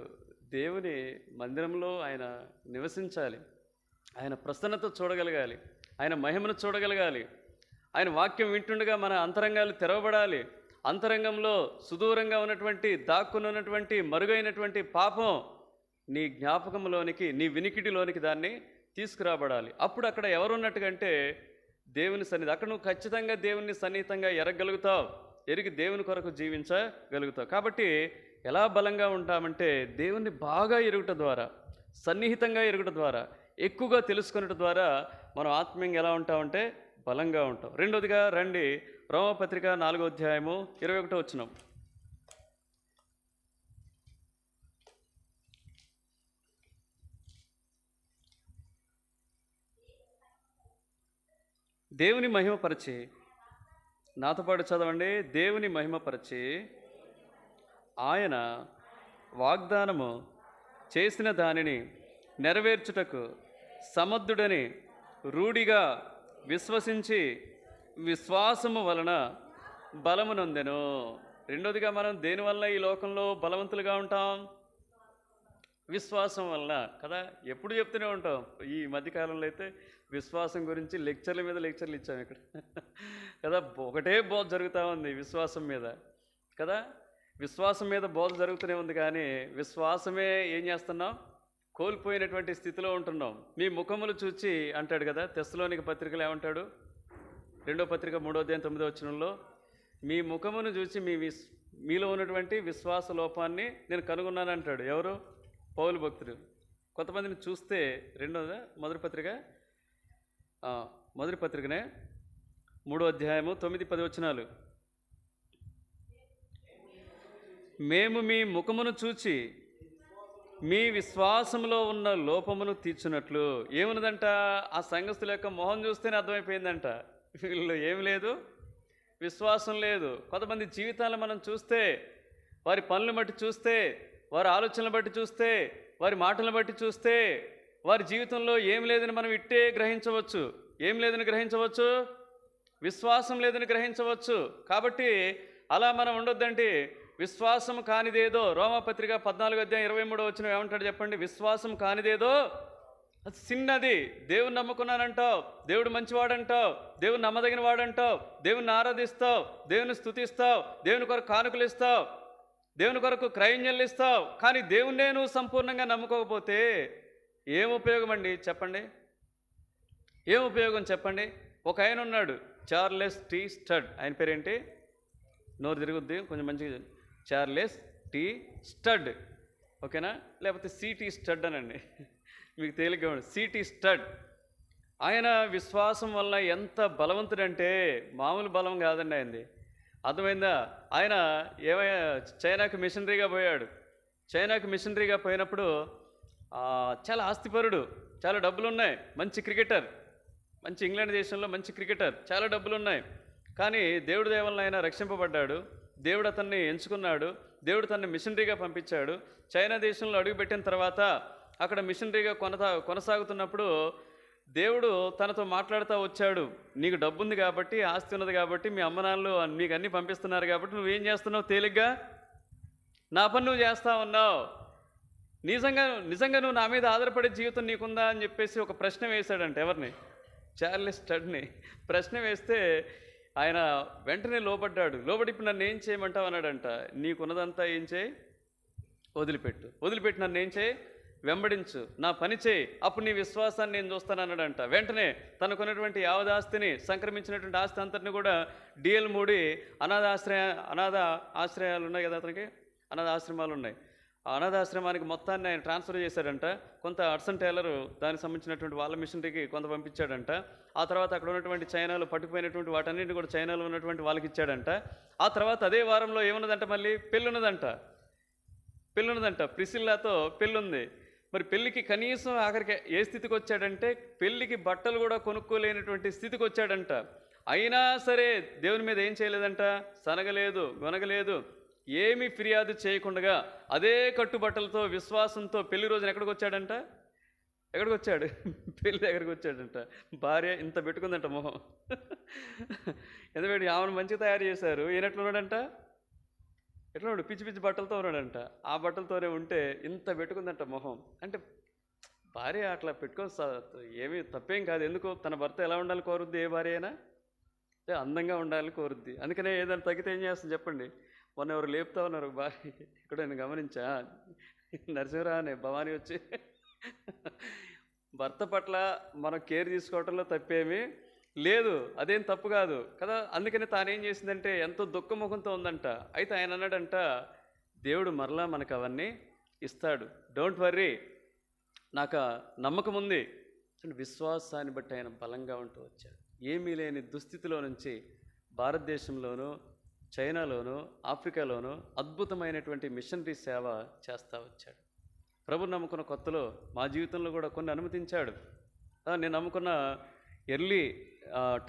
దేవుని మందిరంలో ఆయన నివసించాలి, ఆయన ప్రసన్నత చూడగలగాలి, ఆయన మహిమను చూడగలగాలి, ఆయన వాక్యం వింటుండగా మన అంతరంగాలు తెరవబడాలి. అంతరంగంలో సుదూరంగా ఉన్నటువంటి, దాక్కుని ఉన్నటువంటి, మరుగైనటువంటి పాపం నీ జ్ఞాపకంలోనికి, నీ వినికిడిలోనికి దాన్ని తీసుకురాబడాలి. అప్పుడు అక్కడ ఎవరున్నట్టుగంటే దేవుని సన్నిధి. అక్కడ నువ్వు ఖచ్చితంగా దేవుని సన్నిహితంగా ఎరగలుగుతావు, ఎరిగి దేవుని కొరకు జీవించగలుగుతావు. కాబట్టి ఎలా బలంగా ఉంటామంటే దేవుణ్ణి బాగా ఎరుగుట ద్వారా, సన్నిహితంగా ఎరుగుట ద్వారా, ఎక్కువగా తెలుసుకున్నట ద్వారా మనం ఆత్మీయంగా ఎలా ఉంటామంటే బలంగా ఉంటాం. రెండోదిగా రండి, రోమపత్రిక 4వ అధ్యాయము 21వ వచనం. దేవుని మహిమపరిచి, నాతో పాటు చదవండి, దేవుని మహిమపరిచి ఆయన వాగ్దానము చేసిన దానిని నెరవేర్చుటకు సమర్థుడని రూఢిగా విశ్వసించి విశ్వాసము వలన బలమునొందెను. రెండోదిగా మనం దేనివల్ల ఈ లోకంలో బలవంతులుగా ఉంటాం? విశ్వాసం వలన కదా. ఎప్పుడు చెప్తూనే ఉంటాం. ఈ మధ్యకాలంలో అయితే విశ్వాసం గురించి లెక్చర్ల మీద లెక్చర్లు ఇచ్చాం ఇక్కడ కదా. ఒకటే బోధ జరుగుతూ ఉంది విశ్వాసం మీద కదా. విశ్వాసం మీద బోధ జరుగుతూనే ఉంది, కానీ విశ్వాసమే ఏం చేస్తున్నాం? కోల్పోయినటువంటి స్థితిలో ఉంటున్నాం. మీ ముఖములు చూచి అంటాడు కదా, తెస్సలోనిక పత్రికలు ఏమంటాడు? 2వ పత్రిక 3వ అధ్యాయం 9వ వచనంలో, మీ ముఖమును చూసి మీలో ఉన్నటువంటి విశ్వాస లోపాన్ని నేను కనుగొన్నాను అంటాడు. ఎవరు? పౌలు భక్తుడు. కొంతమందిని చూస్తే మొదటి పత్రికనే 3వ అధ్యాయము 9-10 వచనాలు, మేము మీ ముఖమును చూచి మీ విశ్వాసంలో ఉన్న లోపమును తీర్చున్నట్లు. ఏమున్నదంట? ఆ సంఘస్థుల యొక్క మొహం చూస్తేనే అర్థమైపోయిందంట, వీళ్ళు ఏమి లేదు, విశ్వాసం లేదు. కొంతమంది జీవితాలను మనం చూస్తే, వారి పనులను బట్టి చూస్తే, వారి ఆలోచనలు బట్టి చూస్తే, వారి మాటలను బట్టి చూస్తే, వారి జీవితంలో ఏం లేదని మనం ఇట్టే గ్రహించవచ్చు. ఏం లేదని గ్రహించవచ్చు? విశ్వాసం లేదని గ్రహించవచ్చు. కాబట్టి అలా మనం ఉండొద్దండి. విశ్వాసం కానిదేదో, రోమపత్రిక 14వ అధ్యాయం 23వ వచనం ఏమంటాడు చెప్పండి? విశ్వాసం కానిదేదో అది చిన్నది. దేవుని నమ్ముకున్నానంటావు, దేవుడు మంచివాడంటావు, దేవుని నమ్మదగిన వాడంటావు, దేవుని ఆరాధిస్తావు, దేవుని స్తుతిస్తావు, దేవుని కొరకు కానుకలు ఇస్తావు, దేవుని కొరకు క్రయం చెల్లిస్తావు, కానీ దేవుణ్ణే నువ్వు సంపూర్ణంగా నమ్ముకోకపోతే ఏం ఉపయోగం అండి చెప్పండి? ఏం ఉపయోగం చెప్పండి? ఒక ఆయన ఉన్నాడు, చార్లెస్ టీ స్టడ్. ఆయన పేరేంటి? నోరు తిరుగుద్ది కొంచెం మంచిగా, చార్లెస్ టీ స్టడ్, ఓకేనా? లేకపోతే సిటీ స్టడ్ అనండి, మీకు తేలిగ్గా ఉండి, సిటీ స్టడ్. ఆయన విశ్వాసం వల్ల ఎంత బలవంతుడంటే మామూలు బలం కాదండి ఆయనది. అర్థమైందా? ఆయన చైనాకు మిషనరీగా పోయాడు. చైనాకు మిషనరీగా పోయినప్పుడు చాలా ఆస్తిపరుడు, చాలా డబ్బులు ఉన్నాయి, మంచి క్రికెటర్, మంచి ఇంగ్లాండ్ దేశంలో మంచి క్రికెటర్, చాలా డబ్బులు ఉన్నాయి. కానీ దేవుడి దయ వలన ఆయన రక్షింపబడ్డాడు. దేవుడు అతన్ని ఎంచుకున్నాడు. దేవుడు తనని మిషనరీగా పంపించాడు. చైనా దేశంలో అడుగుపెట్టిన తర్వాత అక్కడ మిషనరీగా కొనసాగుతున్నప్పుడు దేవుడు తనతో మాట్లాడుతూ వచ్చాడు. నీకు డబ్బు ఉంది కాబట్టి, ఆస్తి ఉన్నది కాబట్టి, మీ అమ్మ నాన్నలు నీకు అన్నీ పంపిస్తున్నారు కాబట్టి నువ్వేం చేస్తున్నావు? తేలిగ్గా నా పని నువ్వు చేస్తా ఉన్నావు. నిజంగా నిజంగా నువ్వు నా మీద ఆధారపడే జీవితం నీకుందా అని చెప్పేసి ఒక ప్రశ్న వేశాడంట. ఎవరిని? చార్లెస్ స్టడ్ని ప్రశ్న వేస్తే ఆయన వెంటనే లోబడ్డాడు. లోబడి ఇప్పుడు నన్ను ఏం చేయమంటావు అన్నాడంట. నీకున్నదంతా ఏం చేయి, వదిలిపెట్టి నన్ను ఏం చేయి, వెంబడించు, నా పని చేయి, అప్పుడు నీ విశ్వాసాన్ని నేను చూస్తాను అన్నాడంట. వెంటనే తనకున్నటువంటి యావదాస్తిని, సంక్రమించినటువంటి ఆస్తి అంతటిని కూడా డిఎల్ మూడి అనాథ ఆశ్రయాలు ఉన్నాయి కదా, అతనికి అనాథ ఆశ్రమాలు ఉన్నాయి. ఆ అనాథాశ్రమానికి మొత్తాన్ని ఆయన ట్రాన్స్ఫర్ చేశాడంట. కొంత హడ్సన్ టైలర్ దానికి సంబంధించినటువంటి వాళ్ళ మిషనరీకి కొంత పంపించాడంట. ఆ తర్వాత అక్కడ ఉన్నటువంటి చైనాలో పట్టుకుపోయినటువంటి వాటన్నింటిని కూడా చైనాలో ఉన్నటువంటి వాళ్ళకి ఇచ్చాడంట. ఆ తర్వాత అదే వారంలో ఏమున్నదంట, మళ్ళీ పెళ్ళి ఉన్నదంట. ప్రిసిల్లాతో పెళ్ళుంది. మరి పెళ్ళికి కనీసం ఆఖరికి ఏ స్థితికి వచ్చాడంటే పెళ్ళికి బట్టలు కూడా కొనుక్కోలేనటువంటి స్థితికి వచ్చాడంట. అయినా సరే దేవుని మీద ఏం చేయలేదంట, సనగలేదు, గొనగలేదు, ఏమీ ఫిర్యాదు చేయకుండా అదే కట్టుబట్టలతో విశ్వాసంతో పెళ్లి రోజున ఎక్కడికి వచ్చాడంట, పెళ్ళి దగ్గరికి వచ్చాడంట. భార్య ఇంత పెట్టుకుందంట మొహం. ఎందుకంటే ఆమెను మంచిగా తయారు చేశారు. ఈయనట్లున్నాడంట, ఎట్లా పిచ్చి బట్టలతో ఉన్నాడంట. ఆ బట్టలతోనే ఉంటే ఇంత పెట్టుకుందంట మొహం. అంటే భార్య అట్లా ఏమీ తప్పేం కాదు. ఎందుకు? తన భర్త ఎలా ఉండాలి కోరుద్ది ఏ భార్య అయినా? అందంగా ఉండాలని కోరుద్ది. అందుకనే ఏదైనా తగ్గితే ఏం చేస్తుంది చెప్పండి? మొన్న ఎవరు లేపుతా ఉన్నారు భార్య, ఇక్కడ నేను గమనించా. నరసింహరా అనే భవానీ వచ్చి భర్త పట్ల మనం కేర్ తీసుకోవటంలో తప్పేమీ లేదు, అదేం తప్పు కాదు కదా. అందుకని తానేం చేసిందంటే ఎంతో దుఃఖముఖంతో ఉందంట. అయితే ఆయన అన్నాడంట, దేవుడు మరలా మనకు అవన్నీ ఇస్తాడు, డోంట్ వర్రీ, నాకు నమ్మకం ఉంది. విశ్వాసాన్ని బట్టి ఆయన బలంగా ఉంటూ వచ్చాడు. ఏమీ లేని దుస్థితిలో నుంచి భారతదేశంలోనూ, చైనాలోనూ, ఆఫ్రికాలోనూ అద్భుతమైనటువంటి మిషనరీ సేవ చేస్తూ వచ్చాడు. ప్రభు నమ్ముకున్న కొత్తలో మా జీవితంలో కూడా కొన్ని అనుమతించాడు. నేను నమ్ముకున్న ఎర్లీ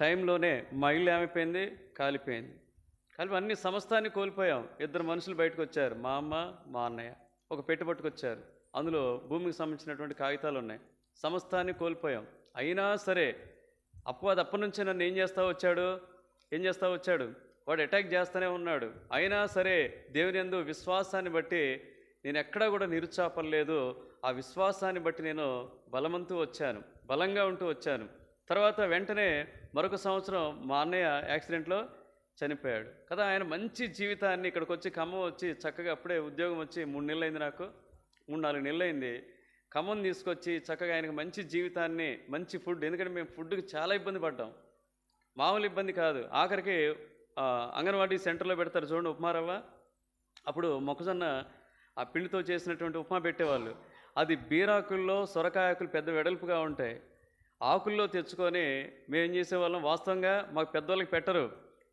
టైంలోనే మా ఇల్లు ఏమైపోయింది, కాలిపోయి అన్ని సమస్తాన్ని కోల్పోయాం. 2 మనుషులు బయటకు వచ్చారు, మా అమ్మ, మా అన్నయ్య. ఒక పెట్టి పట్టుకొచ్చారు, అందులో భూమికి సంబంధించినటువంటి కాగితాలు ఉన్నాయి. సమస్తాన్ని కోల్పోయాం. అయినా సరే అప్పటి నుంచే నన్ను ఏం చేస్తూ వచ్చాడు, వాడు అటాక్ చేస్తూనే ఉన్నాడు. అయినా సరే దేవుని యందు విశ్వాసాన్ని బట్టి నేను ఎక్కడా కూడా నిరుత్సాహపడలేదు. ఆ విశ్వాసాన్ని బట్టి నేను బలంగా ఉంటూ వచ్చాను. తర్వాత వెంటనే మరొక సంవత్సరం మా అన్నయ్య యాక్సిడెంట్లో చనిపోయాడు కదా. ఆయన మంచి జీవితాన్ని ఇక్కడికి వచ్చి ఖమ్మం వచ్చి చక్కగా అప్పుడే ఉద్యోగం వచ్చి 3 నెలలు అయింది, నాకు 3-4 నెలలు అయింది. ఖమ్మం తీసుకొచ్చి చక్కగా ఆయనకు మంచి జీవితాన్ని, మంచి ఫుడ్, ఎందుకంటే మేము ఫుడ్కి చాలా ఇబ్బంది పడ్డాం, మామూలు ఇబ్బంది కాదు. ఆఖరికి అంగన్వాడీ సెంటర్లో పెడతారు చూడండి ఉప్మా రవ్వ, అప్పుడు మొక్కజొన్న ఆ పిండితో చేసినటువంటి ఉప్మా పెట్టేవాళ్ళు. అది బీరాకుల్లో సొరకాయ ఆకులు పెద్ద వెడల్పుగా ఉంటాయి, ఆకుల్లో తెచ్చుకొని మేము చేసేవాళ్ళం. వాస్తవంగా మాకు పెద్దవాళ్ళకి పెట్టరు,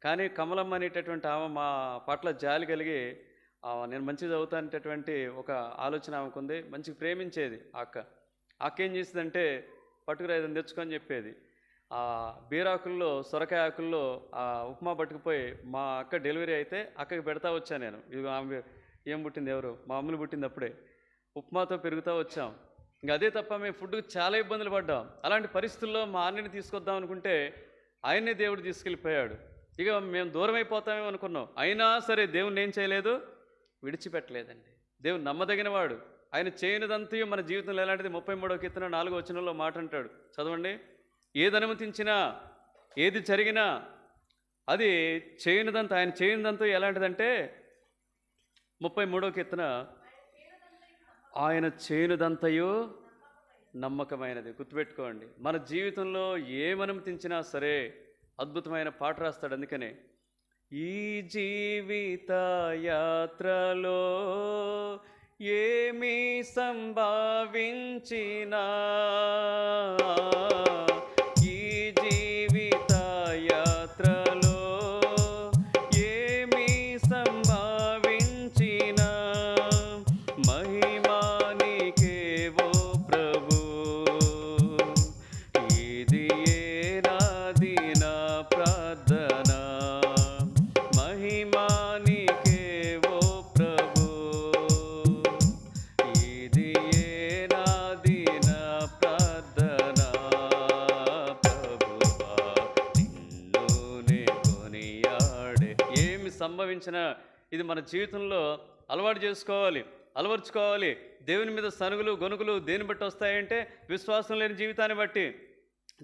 కానీ కమలమ్మ అనేటటువంటి ఆమె మా పట్ల జాలి కలిగి నేను మంచిగా చదువుతానేటటువంటి ఒక ఆలోచన ఆమెకుంది. మంచిగా ప్రేమించేది అక్క ఏం చేసిందంటే పట్టుకురా ఏదైనా తెచ్చుకొని చెప్పేది. ఆ బీరాకుల్లో సొరకాయ ఆకుల్లో ఆ ఉప్మా పట్టుకుపోయి మా అక్క డెలివరీ అయితే అక్కకి పెడతా వచ్చాను నేను. ఇది ఆమె ఏం పుట్టింది, ఎవరు మా అమ్మలు పుట్టింది, అప్పుడే ఉప్మాతో పెరుగుతూ వచ్చాం. ఇంకా అదే తప్ప మేము ఫుడ్కి చాలా ఇబ్బందులు పడ్డాం. అలాంటి పరిస్థితుల్లో మా అన్నని తీసుకొద్దాం అనుకుంటే ఆయన్నే దేవుడు తీసుకెళ్ళిపోయాడు. ఇక మేము దూరం అయిపోతామేమో అనుకున్నాం. అయినా సరే దేవుణ్ణి ఏం చేయలేదు, విడిచిపెట్టలేదండి. దేవుడు నమ్మదగిన వాడు. ఆయన చేయనిదంతయు మన జీవితంలో ఎలాంటిది? 33వ కీర్తన 4వ వచనంలో మాట అంటాడు, చదవండి. ఏది అనుమతించినా, ఏది జరిగినా అది చేయనిదంతా, ఆయన చేయనిదంతా ఎలాంటిదంటే 33వ కీర్తన, ఆయన చేయనిదంతయు నమ్మకమైనది. గుర్తుపెట్టుకోండి, మన జీవితంలో ఏమనుమతించినా సరే అద్భుతమైన పాట రాస్తాడు. అందుకనే ఈ జీవిత యాత్రలో ఏమి సంభవించినా, ఈ జీవిత యాత్రలో ఏమి సంభవించినా మహిమా నీకే ఓ ప్రభు, ఇది నాది నా ప్రార్థన. మహిమా నీకే ఓ ప్రభు, ఇది నాది నా ప్రార్థన. ప్రభువా నిన్ను నే కొనియాడే. ఏమి సంభవించినా ఇది మన జీవితంలో అలవాటు చేసుకోవాలి. అలవర్చుకోవాలి. దేవుని మీద సనుగులు గొనుగులు దేని బట్టి వస్తాయంటే విశ్వాసం లేని జీవితాన్ని బట్టి.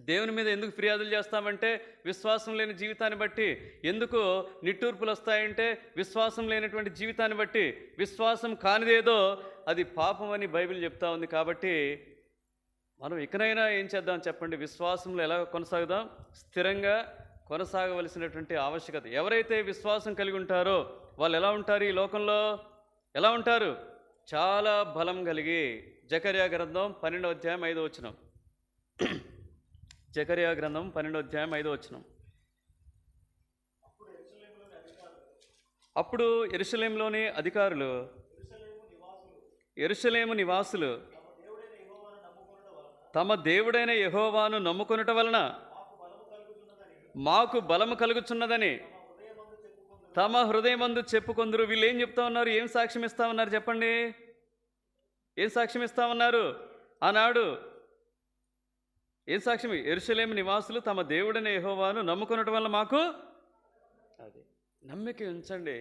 దేవుని మీద ఎందుకు ఫిర్యాదులు చేస్తామంటే విశ్వాసం లేని జీవితాన్ని బట్టి. ఎందుకు నిట్టూర్పులు వస్తాయంటే విశ్వాసం లేనటువంటి జీవితాన్ని బట్టి. విశ్వాసం కానిదేదో అది పాపం అని బైబిల్ చెప్తా ఉంది. కాబట్టి మనం ఇకనైనా ఏం చేద్దాం చెప్పండి? విశ్వాసంలో ఎలా కొనసాగుదాం? స్థిరంగా కొనసాగవలసినటువంటి ఆవశ్యకత. ఎవరైతే విశ్వాసం కలిగి ఉంటారో వాళ్ళు ఎలా ఉంటారు? ఈ లోకంలో ఎలా ఉంటారు? చాలా బలం కలిగి. జకర్యా గ్రంథం 12వ అధ్యాయం 5వ వచనం. జకర్యా గ్రంథం 12వ అధ్యాయం 5వ వచనం. అప్పుడు యెరూషలేములోని అధికారులు, యెరూషలేము నివాసులు తమ దేవుడైన యెహోవాను నమ్ముకొనుట వలన మాకు బలము కలుగుచున్నదని తమ హృదయమందు చెప్పుకొందురు. వీళ్ళు ఏం చెప్తా ఉన్నారు? ఏం సాక్ష్యం ఇస్తా ఉన్నారు చెప్పండి? ఏం సాక్ష్యం ఇస్తా ఉన్నారు? ఆనాడు ఏం సాక్ష్యం? యెరూషలేము నివాసులు తమ దేవుడైన యెహోవాను నమ్ముకొనుట వల్ల మాకు, అది నమ్మిక ఉంచండి,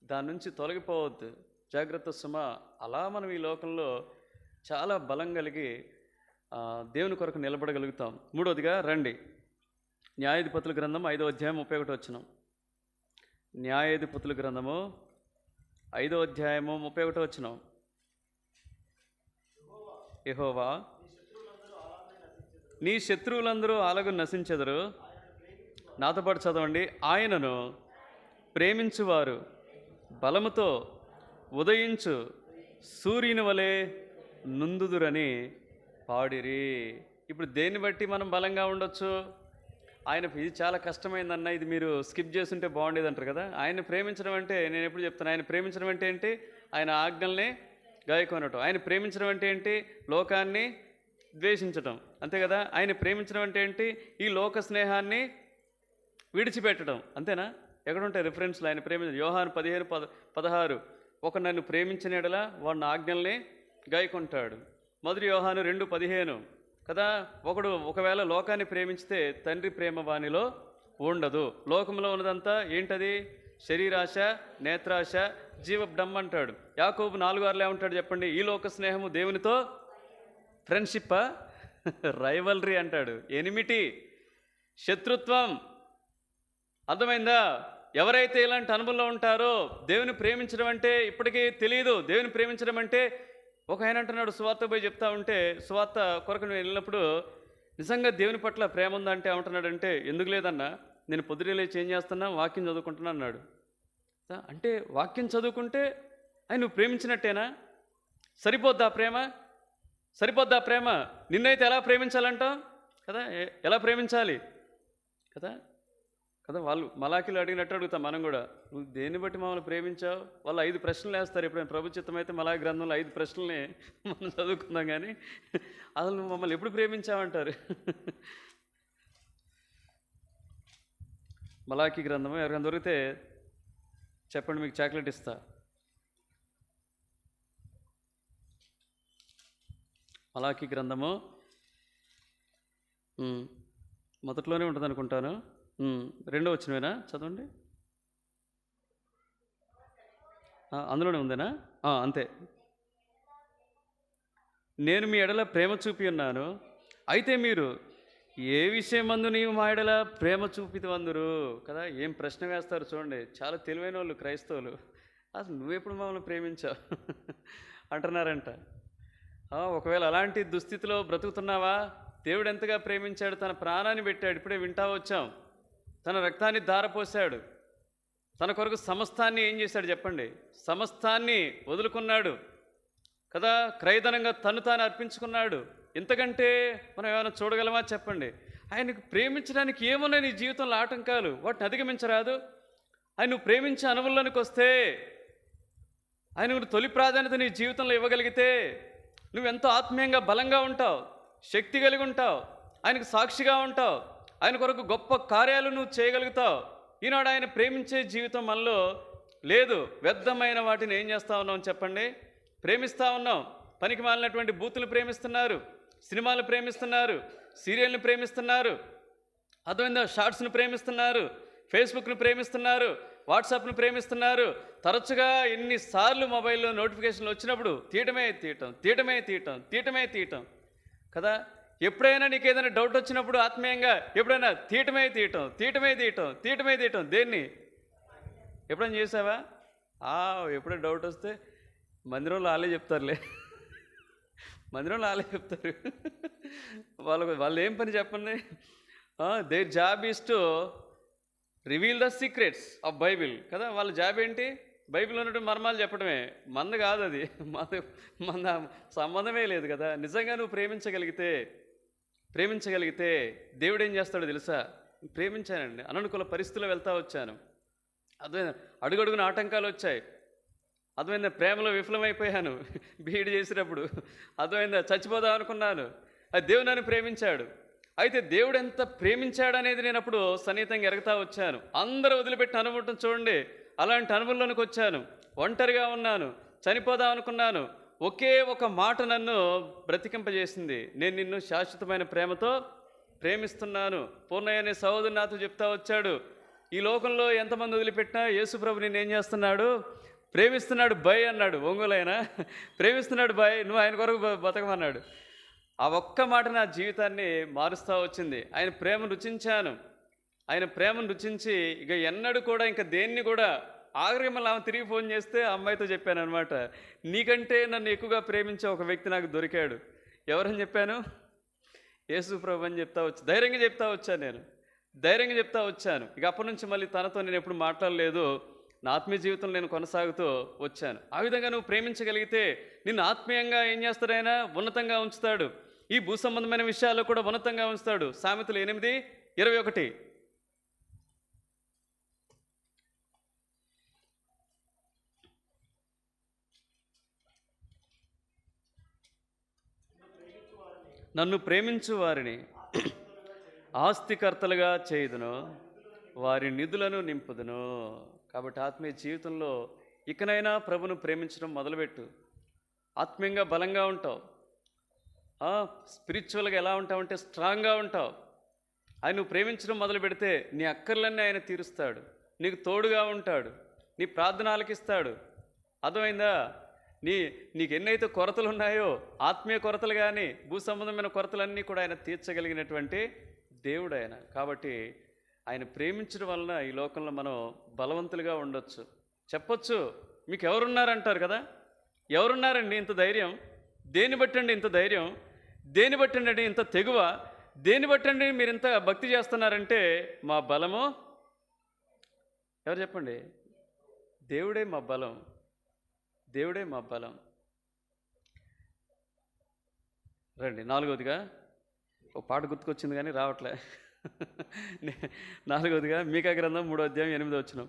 దాని నుంచి తొలగిపోవద్దు. జాగ్రత్త సుమ. అలా మనం ఈ లోకంలో చాలా బలం కలిగి దేవుని కొరకు నిలబడగలుగుతాం. మూడవదిగా రండి, న్యాయాధిపతుల గ్రంథం 5వ అధ్యాయం 31వ వచనం. న్యాయాధిపతుల గ్రంథము 5వ అధ్యాయము 31వ వచనం. యెహోవా నీ శత్రువులందరూ అలాగూ నశించెదరు. నాతో పాటు చదవండి. ఆయనను ప్రేమించువారు బలముతో ఉదయించు సూర్యుని వలె నుందుదురని పాడిరి. ఇప్పుడు దేన్ని బట్టి మనం బలంగా ఉండొచ్చు? ఆయన, ఇది చాలా కష్టమైందన్న, ఇది మీరు స్కిప్ చేస్తుంటే బాగుండేది అంటారు కదా. ఆయన ప్రేమించడం అంటే, నేను ఎప్పుడు చెప్తాను, ఆయన ప్రేమించడం అంటే ఏంటి? ఆయన ఆజ్ఞల్ని గాయకొనటం. ఆయన ప్రేమించడం అంటే ఏంటి? లోకాన్ని ద్వేషించటం, అంతే కదా. ఆయన ప్రేమించడం అంటే ఏంటి? ఈ లోక స్నేహాన్ని విడిచిపెట్టడం, అంతేనా? ఎక్కడుంటాయి రిఫరెన్స్లు ఆయన ప్రేమించడం? యోహాను 15:16 ఒక నన్ను ప్రేమించిన యెడల వాడు నా ఆజ్ఞల్ని గాయకొంటాడు. మొదటి యోహాను 2:15 కదా. ఒకవేళ లోకాన్ని ప్రేమించితే తండ్రి ప్రేమ వానిలో ఉండదు. లోకంలో ఉన్నదంతా ఏంటది? శరీరాశ, నేత్రాశ, జీవబ్డమ్ అంటాడు. యాకోబు 4:6 ఏమంటాడు చెప్పండి? ఈ లోక స్నేహము దేవునితో ఫ్రెండ్షిప్పా, రైవల్రీ అంటాడు, ఎనిమిటీ, శత్రుత్వం. అర్థమైందా? ఎవరైతే ఇలాంటి అనుభవంలో ఉంటారో దేవుని ప్రేమించడం అంటే ఇప్పటికీ తెలియదు. దేవుని ప్రేమించడం అంటే, ఒక ఆయన అంటున్నాడు, సువార్త పోయి చెప్తా ఉంటే, సువార్త కొరకు నేను వెళ్ళినప్పుడు నిజంగా దేవుని పట్ల ప్రేమ ఉందంటే ఏమంటున్నాడంటే, ఎందుకు లేదన్నా, నేను పొద్దునే లేచి ఏం చేస్తున్నా? వాక్యం చదువుకుంటున్నా అన్నాడు. అంటే వాక్యం చదువుకుంటే ఆయన నువ్వు ప్రేమించినట్టేనా? సరిపోద్దా ప్రేమ? సరిపోద్దా ప్రేమ? నిన్నైతే ఎలా ప్రేమించాలంటావు కదా? ఎలా ప్రేమించాలి కదా? కదా, వాళ్ళు మలాఖీలు అడిగినట్టు అడుగుతాం మనం కూడా. నువ్వు దేన్ని బట్టి మమ్మల్ని ప్రేమించావు? వాళ్ళు 5 ప్రశ్నలు వేస్తారు. ఎప్పుడైనా ప్రభుచిత్తం అయితే మలాఖీ గ్రంథంలో 5 ప్రశ్నల్ని మనం చదువుకుందాం. కానీ అసలు నువ్వు మమ్మల్ని ఎప్పుడు ప్రేమించావంటారు. మలాఖీ గ్రంథము ఎవరికైనా దొరికితే చెప్పండి, మీకు చాక్లెట్ ఇస్తా. మలాఖీ గ్రంథము మొదట్లోనే ఉంటుంది అనుకుంటాను. 2వ వచనమేనా? చదవండి. అందులోనే ఉందేనా? అంతే. నేను మీ ఎడల ప్రేమ చూపి ఉన్నాను, అయితే మీరు ఏ విషయమందు నీవు మా ఎడల ప్రేమ చూపితవందురు కదా. ఏం ప్రశ్న వేస్తారు చూడండి, చాలా తెలివైన వాళ్ళు క్రైస్తవులు. అసలు నువ్వెప్పుడు మమ్మల్ని ప్రేమించావు అంటున్నారంట. ఒకవేళ అలాంటి దుస్థితిలో బ్రతుకుతున్నావా? దేవుడు ఎంతగా ప్రేమించాడు, తన ప్రాణాన్ని పెట్టాడు. ఇప్పుడే వింటా వచ్చాం. తన రక్తాన్ని ధారపోశాడు. తన కొరకు సమస్తాన్ని ఏం చేశాడు చెప్పండి? సమస్తాన్ని వదులుకున్నాడు కదా. క్రయధనంగా తను తాను అర్పించుకున్నాడు. ఇంతకంటే మనం ఏమైనా చూడగలమా చెప్పండి? ఆయనకు ప్రేమించడానికి ఏమున్నాయి నీ జీవితంలో ఆటంకాలు? వాటిని అధిగమించరాదు. ఆయన నువ్వు ప్రేమించే అనుభవంలోనికి వస్తే, ఆయన తొలి ప్రాధాన్యత నీ జీవితంలో ఇవ్వగలిగితే, నువ్వెంతో ఆత్మీయంగా బలంగా ఉంటావు, శక్తి కలిగి ఉంటావు, ఆయనకు సాక్షిగా ఉంటావు, ఆయన కొరకు గొప్ప కార్యాలు నువ్వు చేయగలుగుతావు. ఈనాడు ఆయన ప్రేమించే జీవితం మనలో లేదు. వ్యర్థమైన వాటిని ఏం చేస్తూ ఉన్నాం చెప్పండి? ప్రేమిస్తూ ఉన్నాం. పనికి మాలినటువంటి బూతులు ప్రేమిస్తున్నారు, సినిమాలు ప్రేమిస్తున్నారు, సీరియల్ని ప్రేమిస్తున్నారు, అర్థమైందా? షార్ట్స్ను ప్రేమిస్తున్నారు, ఫేస్బుక్ను ప్రేమిస్తున్నారు, వాట్సాప్ను ప్రేమిస్తున్నారు. తరచుగా ఎన్నిసార్లు మొబైల్లో నోటిఫికేషన్లు వచ్చినప్పుడు తీయటమే కదా. ఎప్పుడైనా నీకు ఏదైనా డౌట్ వచ్చినప్పుడు ఆత్మీయంగా ఎప్పుడైనా తీయటమే దేన్ని ఎప్పుడైనా చేసావా? ఎప్పుడైనా డౌట్ వస్తే మందిరంలో వాళ్ళే చెప్తారులే, మందిరంలో వాళ్ళే చెప్తారు. వాళ్ళు ఏం పని చెప్పండి? Their job is to reveal the secrets of Bible కదా. వాళ్ళ జాబ్ ఏంటి? బైబిల్ ఉన్నటువంటి మర్మాలు చెప్పడమే. మంద కాదు అది, మన సంబంధమే లేదు కదా. నిజంగా నువ్వు ప్రేమించగలిగితే దేవుడు ఏం చేస్తాడో తెలుసా? ప్రేమించానండి, అననుకూల పరిస్థితుల్లో వెళ్తా వచ్చాను, అర్థమైందా? అడుగడుగున ఆటంకాలు వచ్చాయి, అర్థమైందా? ప్రేమలో విఫలమైపోయాను బీఈడి చేసినప్పుడు, అర్థమైందా? చచ్చిపోదాం అనుకున్నాను. అది దేవుడు నన్ను ప్రేమించాడు. అయితే దేవుడు ఎంత ప్రేమించాడు అనేది నేను అప్పుడు సన్నిహితంగా ఎరుగుతా వచ్చాను. అందరూ వదిలిపెట్టిన అనుభవం చూడండి, అలాంటి అనుభవంలోనికి వచ్చాను. ఒంటరిగా ఉన్నాను, చనిపోదాం అనుకున్నాను. ఒకే ఒక మాట నన్ను బ్రతికింపజేసింది, నేను నిన్ను శాశ్వతమైన ప్రేమతో ప్రేమిస్తున్నాను. పూర్ణయ్య అనే సహోదరుడు నాతో చెప్తా వచ్చాడు, ఈ లోకంలో ఎంతమంది వదిలిపెట్టినా యేసుప్రభు నిన్ను ఏం చేస్తున్నాడు? ప్రేమిస్తున్నాడు బై అన్నాడు. ఒంగోలైనా ప్రేమిస్తున్నాడు బై, నువ్వు ఆయన కొరకు బతకమన్నాడు. ఆ ఒక్క మాట నా జీవితాన్ని మారుస్తూ వచ్చింది. ఆయన ప్రేమను రుచించి ఇక ఎన్నడూ కూడా ఇంకా దేన్ని కూడా, ఆఖరికి మళ్ళీ ఆమె తిరిగి ఫోన్ చేస్తే ఆ అమ్మాయితో చెప్పాను అనమాట, నీకంటే నన్ను ఎక్కువగా ప్రేమించే ఒక వ్యక్తి నాకు దొరికాడు. ఎవరని చెప్పాను? యేసు ప్రభు అని ధైర్యంగా చెప్తా వచ్చాను. ఇక అప్పటి నుంచి మళ్ళీ తనతో నేను ఎప్పుడు మాట్లాడలేదు. నా ఆత్మీయ జీవితంలో నేను కొనసాగుతూ వచ్చాను. ఆ విధంగా నువ్వు ప్రేమించగలిగితే నిన్ను ఆత్మీయంగా ఏం చేస్తాడైనా? ఉన్నతంగా ఉంచుతాడు. ఈ భూ సంబంధమైన విషయాల్లో కూడా ఉన్నతంగా ఉంచుతాడు. సామెతలు 8:21. నన్ను ప్రేమించు వారిని ఆస్తికర్తలుగా చేయుదును, వారి నిధులను నింపుదును. కాబట్టి ఆత్మీయ జీవితంలో ఇకనైనా ప్రభును ప్రేమించడం మొదలుపెట్టు. ఆత్మీయంగా బలంగా ఉంటావు, స్పిరిచువల్గా ఎలా ఉంటావంటే స్ట్రాంగ్గా ఉంటావు. ఆయన నువ్వు ప్రేమించడం మొదలు పెడితే నీ అక్కర్లన్నీ ఆయన తీరుస్తాడు, నీకు తోడుగా ఉంటాడు, నీ ప్రార్థన ఆలకిస్తాడు. అర్థమైందా? నీకు ఎన్నైతే కొరతలు ఉన్నాయో, ఆత్మీయ కొరతలు కానీ భూ సంబంధమైన కొరతలన్నీ కూడా ఆయన తీర్చగలిగినటువంటి దేవుడు ఆయన. కాబట్టి ఆయన ప్రేమించడం వలన ఈ లోకంలో మనం బలవంతులుగా ఉండొచ్చు. చెప్పొచ్చు, మీకు ఎవరున్నారంటారు కదా, ఎవరున్నారండి ఇంత ధైర్యం? దేన్ని బట్టండి ఇంత ధైర్యం? దేన్ని బట్టండి ఇంత తెగువ? దేన్ని బట్టండి మీరు ఇంత భక్తి చేస్తున్నారంటే మా బలము ఎవరు చెప్పండి? దేవుడే మా బలం, దేవుడే మా బలం. రండి, 4వదిగా ఒక పాట గుర్తుకొచ్చింది కానీ రావట్లే. 4వదిగా మీకా గ్రంథం 3:8.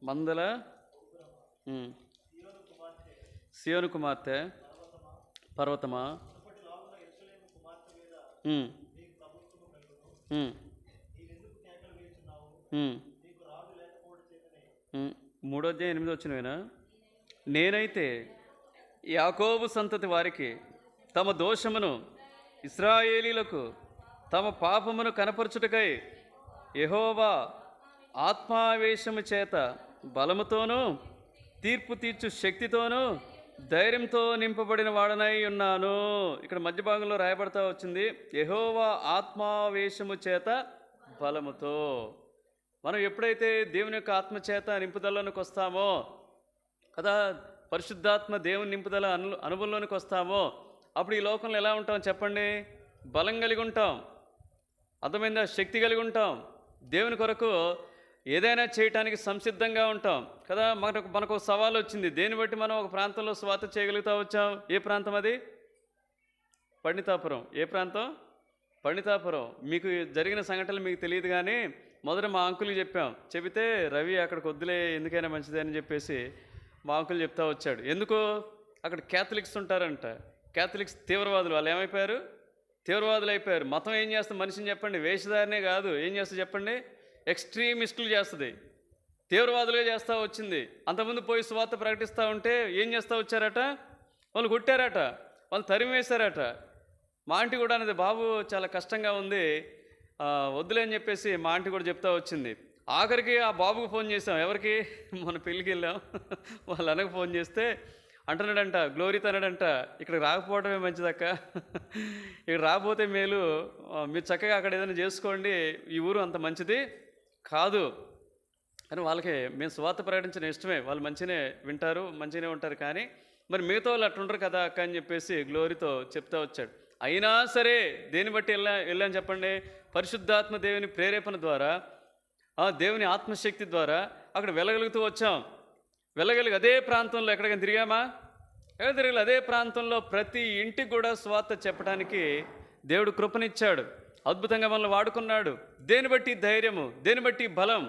మందల సియోను కుమార్తె పర్వతమా, 3:8. నేనైతే యాకోబు సంతతి వారికి తమ దోషమును, ఇశ్రాయేలీలకు తమ పాపమును కనపరచుటకై యెహోవా ఆత్మావేశము చేత బలముతోనూ తీర్పు తీర్చు శక్తితోనూ ధైర్యంతో నింపబడిన వాడనై ఉన్నాను. ఇక్కడ మధ్య భాగంలో రాయబడతా వచ్చింది, యెహోవా ఆత్మావేశము చేత బలముతో. మనం ఎప్పుడైతే దేవుని యొక్క ఆత్మచేత నింపుదలలోనికి వస్తామో కదా, పరిశుద్ధాత్మ దేవుని నింపుదల అనుభవంలోనికి వస్తామో, అప్పుడు ఈ లోకంలో ఎలా ఉంటాం చెప్పండి? బలం కలిగి ఉంటాం, అర్థమైందా? శక్తి కలిగి ఉంటాం, దేవుని కొరకు ఏదైనా చేయటానికి సంసిద్ధంగా ఉంటాం కదా. మనకు సవాల్ వచ్చింది, దేన్ని బట్టి మనం ఒక ప్రాంతంలో స్వార్థ చేయగలుగుతా వచ్చాం. ఏ ప్రాంతం అది? పండితాపురం. ఏ ప్రాంతం? పండితాపురం. మీకు జరిగిన సంఘటనలు మీకు తెలియదు కానీ మొదట మా అంకుల్కి చెబితే రవి అక్కడికి వద్దులే, ఎందుకైనా మంచిది అని చెప్పేసి మా అంకుల్ చెప్తా వచ్చాడు. ఎందుకు? అక్కడ క్యాథలిక్స్ ఉంటారంట. క్యాథలిక్స్ తీవ్రవాదులు. వాళ్ళు ఏమైపోయారు? తీవ్రవాదులు అయిపోయారు. మతం ఏం చేస్తుంది మనిషిని చెప్పండి? వేషధారనే కాదు, ఏం చేస్తుంది చెప్పండి? ఎక్స్ట్రీమిస్టులు చేస్తుంది. తీవ్రవాదులుగా చేస్తూ వచ్చింది. అంతకుముందు పోయి సువార్త ప్రకటిస్తూ ఉంటే ఏం చేస్తూ వచ్చారట? వాళ్ళు కొట్టారట, వాళ్ళు తరిమేశారట. మా ఆంటీ కూడా అనేది, బాబు చాలా కష్టంగా ఉంది, వద్దులే అని చెప్పేసి మా ఆంటీ కూడా చెప్తా వచ్చింది. ఆఖరికి ఆ బాబుకు ఫోన్ చేసాం. ఎవరికి? మన పెళ్ళికి వెళ్ళాం. వాళ్ళ అన్నకు ఫోన్ చేస్తే అంటున్నాడంట, గ్లోరీతో అన్నాడంట, ఇక్కడ రాకపోవడమే మంచిదక్క, ఇక్కడ రాకపోతే మేలు, మీరు చక్కగా అక్కడ ఏదైనా చేసుకోండి, ఈ ఊరు అంత మంచిది కాదు అని. వాళ్ళకి మేము సువార్త ప్రకటించిన ఇష్టమే, వాళ్ళు మంచిగానే వింటారు, మంచిగానే ఉంటారు, కానీ మరి మిగతా వాళ్ళు అట్లుంటారు కదా అక్క అని చెప్పేసి గ్లోరీతో చెప్తా వచ్చాడు. అయినా సరే దేని బట్టి వెళ్ళాను చెప్పండి? పరిశుద్ధాత్మ దేవుని ప్రేరేపణ ద్వారా, దేవుని ఆత్మశక్తి ద్వారా అక్కడ వెళ్ళగలుగుతూ వచ్చాం. వెళ్ళగలిగి అదే ప్రాంతంలో ఎక్కడికైనా తిరిగామా? ఎక్కడ తిరగలి. అదే ప్రాంతంలో ప్రతి ఇంటికి కూడా సువార్త చెప్పడానికి దేవుడు కృపనిచ్చాడు, అద్భుతంగా మనల్ని వాడుకున్నాడు. దేని బట్టి ధైర్యము, దేని బట్టి బలం?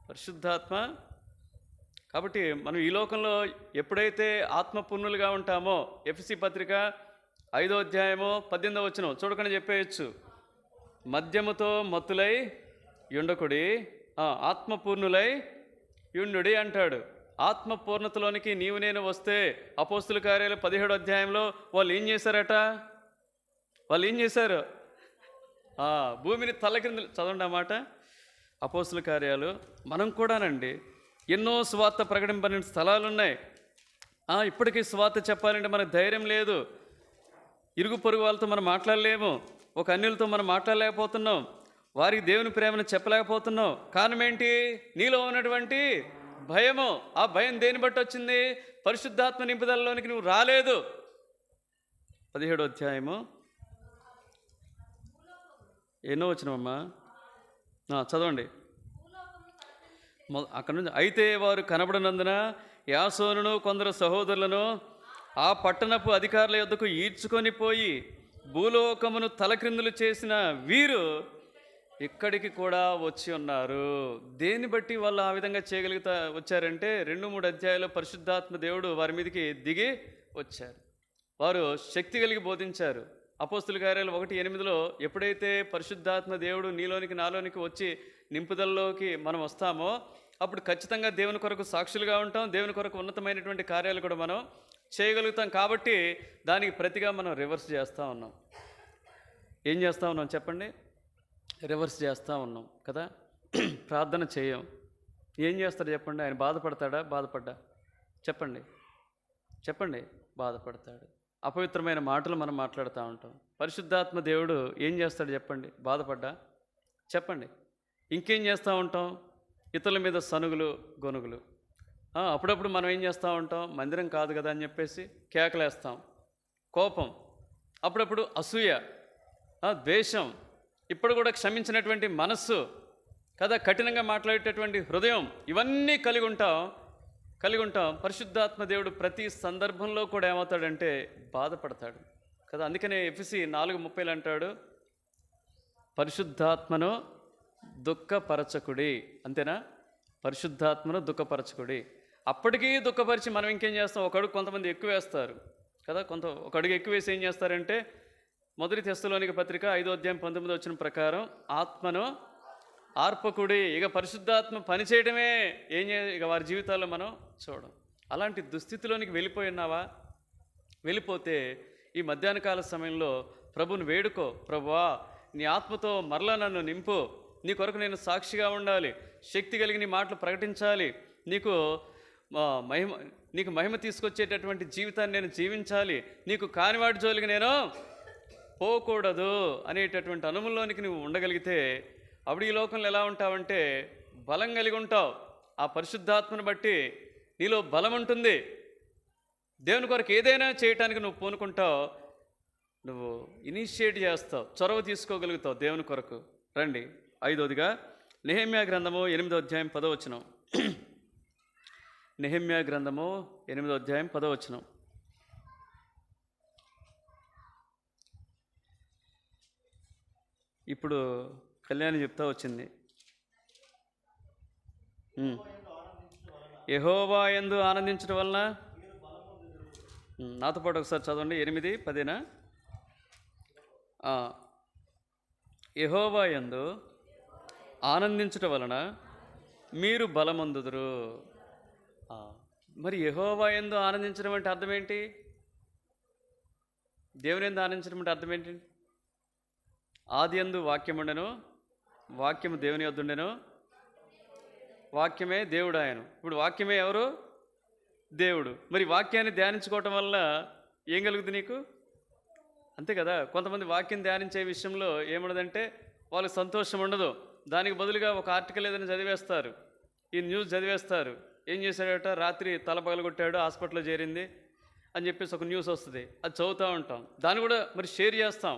పరిశుద్ధాత్మ. కాబట్టి మనం ఈ లోకంలో ఎప్పుడైతే ఆత్మపూర్ణులుగా ఉంటామో, ఎఫెసీ పత్రిక 5వ అధ్యాయము 18వ వచనం చూడకుండా చెప్పేయచ్చు. మద్యముతో మత్తులై యుండకుడి, ఆత్మపూర్ణులై యుండుడి అంటాడు. ఆత్మపూర్ణతలోనికి నీవు నేను వస్తే, అపోస్తుల కార్యాలు 17వ అధ్యాయంలో వాళ్ళు ఏం చేశారట? వాళ్ళు ఏం చేశారు? భూమిని తలకిందులు. చదవండి ఆ మాట, అపోస్తుల కార్యాలు. మనం కూడానండి ఎన్నో సువార్త ప్రకటింపని స్థలాలు ఉన్నాయి. ఇప్పటికీ సువార్త చెప్పాలంటే మనకు ధైర్యం లేదు. ఇరుగు పొరుగు వాళ్ళతో మనం మాట్లాడలేము, ఒక అన్యులతో మనం మాట్లాడలేకపోతున్నాం, వారికి దేవుని ప్రేమను చెప్పలేకపోతున్నాం. కారణం ఏంటి? నీలో ఉన్నటువంటి భయము. ఆ భయం దేని బట్టి వచ్చింది? పరిశుద్ధాత్మ నింపుదలలోనికి నువ్వు రాలేదు. 17వ అధ్యాయము ఎన్నో వచనమమ్మా? చదవండి అక్కడ నుంచి. అయితే వారు కనబడినందున యాసోనును కొందరు సహోదరులను ఆ పట్టణపు అధికారుల యొద్దకు ఈడ్చుకొని పోయి భూలోకమును తలక్రిందులు చేసిన వీరు ఇక్కడికి కూడా వచ్చి ఉన్నారు. దేన్ని బట్టి వాళ్ళు ఆ విధంగా చేయగలుగుతా వచ్చారంటే 2-3 అధ్యాయాలు పరిశుద్ధాత్మ దేవుడు వారి మీదకి దిగి వచ్చారు. వారు శక్తి కలిగి బోధించారు. అపోస్తుల కార్యాలు 1:8లో ఎప్పుడైతే పరిశుద్ధాత్మ దేవుడు నీలోనికి నాలోనికి వచ్చి నింపుదలలోకి మనం వస్తామో అప్పుడు ఖచ్చితంగా దేవుని కొరకు సాక్షులుగా ఉంటాం, దేవుని కొరకు ఉన్నతమైనటువంటి కార్యాలు కూడా మనం చేయగలుగుతాం. కాబట్టి దానికి ప్రతిగా మనం రివర్స్ చేస్తూ ఉన్నాం. ఏం చేస్తూ ఉన్నాం చెప్పండి? రివర్స్ చేస్తూ ఉన్నాం కదా. ప్రార్థన చేయం. ఏం చేస్తాడు చెప్పండి? ఆయన బాధపడతాడా? బాధపడ్డా చెప్పండి, చెప్పండి. బాధపడతాడు. అపవిత్రమైన మాటలు మనం మాట్లాడుతూ ఉంటాం. పరిశుద్ధాత్మ దేవుడు ఏం చేస్తాడు చెప్పండి? బాధపడ్డా చెప్పండి. ఇంకేం చేస్తూ ఉంటాం? ఇతరుల మీద సనుగులు గొనుగులు. అప్పుడప్పుడు మనం ఏం చేస్తూ ఉంటాం? మందిరం కాదు కదా అని చెప్పేసి కేకలేస్తాం. కోపం, అప్పుడప్పుడు అసూయ, ద్వేషం, ఇప్పుడు కూడా క్షమించినటువంటి మనస్సు కదా, కఠినంగా మాట్లాడేటటువంటి హృదయం, ఇవన్నీ కలిగి ఉంటాం. పరిశుద్ధాత్మ దేవుడు ప్రతి సందర్భంలో కూడా ఏమవుతాడంటే బాధపడతాడు కదా. అందుకనే ఎఫెసీ 4:30 అంటాడు, పరిశుద్ధాత్మను దుఃఖపరచకుడి. అంతేనా? పరిశుద్ధాత్మను దుఃఖపరచకుడి. అప్పటికీ దుఃఖపరిచి మనం ఇంకేం చేస్తాం? ఒక అడుగు కొంతమంది ఎక్కువ వేస్తారు కదా. ఒక అడుగు ఎక్కువ వేసి ఏం చేస్తారంటే, మొదటి తెస్సలోనిక పత్రిక 5వ అధ్యాయం 19వ వచనం ప్రకారం ఆత్మను ఆర్పకుడి. ఇక పరిశుద్ధాత్మ పనిచేయడమే ఇక వారి జీవితాల్లో మనం చూడం. అలాంటి దుస్థితిలోనికి వెళ్ళిపోయి ఉన్నావా? వెళ్ళిపోతే ఈ మధ్యాహ్న కాల సమయంలో ప్రభుని వేడుకో. ప్రభువా, నీ ఆత్మతో మరలా నన్ను నింపు, నీ కొరకు నేను సాక్షిగా ఉండాలి, శక్తి కలిగి నీ మాటలు ప్రకటించాలి, నీకు మహిమ తీసుకొచ్చేటటువంటి జీవితాన్ని నేను జీవించాలి, నీకు కానివాడి జోలికి నేను పోకూడదు అనేటటువంటి అనుభవంలోనికి నువ్వు ఉండగలిగితే అప్పుడు ఈ లోకంలో ఎలా ఉంటావంటే బలం కలిగి ఉంటావు. ఆ పరిశుద్ధాత్మను బట్టి నీలో బలం ఉంటుంది. దేవుని కొరకు ఏదైనా చేయటానికి నువ్వు పూనుకుంటావు, నువ్వు ఇనిషియేట్ చేస్తావు, చొరవ తీసుకోగలుగుతావు దేవుని కొరకు. రండి 5వదిగా నెహెమ్యా గ్రంథము 8వ అధ్యాయం 10వ వచనం. నెహెమ్యా గ్రంథము 8వ అధ్యాయం 10వ వచనం. ఇప్పుడు కళ్యాణి చెప్తా వచ్చింది, యెహోవా యందు ఆనందించడం వలన. నాతో పాటు ఒకసారి చదవండి, 8:10. యెహోవా యందు ఆనందించడం వలన మీరు బలమొందుదురు. మరి యెహోవా యందు ఆనందించడం అంటే అర్థం ఏంటి? దేవుని యందు ఆనందించడం అంటే అర్థం ఏంటి? ఆది యందు వాక్యం ఉండెను, వాక్యము దేవుని యొద్ద ఉండెను, వాక్యమే దేవుడు ఆయను. ఇప్పుడు వాక్యమే ఎవరు? దేవుడు. మరి వాక్యాన్ని ధ్యానించుకోవటం వల్ల ఏం కలుగుతుంది నీకు? అంతే కదా. కొంతమంది వాక్యం ధ్యానించే విషయంలో ఏముండదంటే వాళ్ళకి సంతోషం ఉండదు. దానికి బదులుగా ఒక ఆర్టికల్ ఏదైనా చదివేస్తారు, ఈ న్యూస్ చదివేస్తారు. ఏం చేశాడట, రాత్రి తల పగలగొట్టాడు, హాస్పిటల్లో చేరింది అని చెప్పేసి ఒక న్యూస్ వస్తుంది. అది చదువుతూ ఉంటాం, దాన్ని కూడా మరి షేర్ చేస్తాం.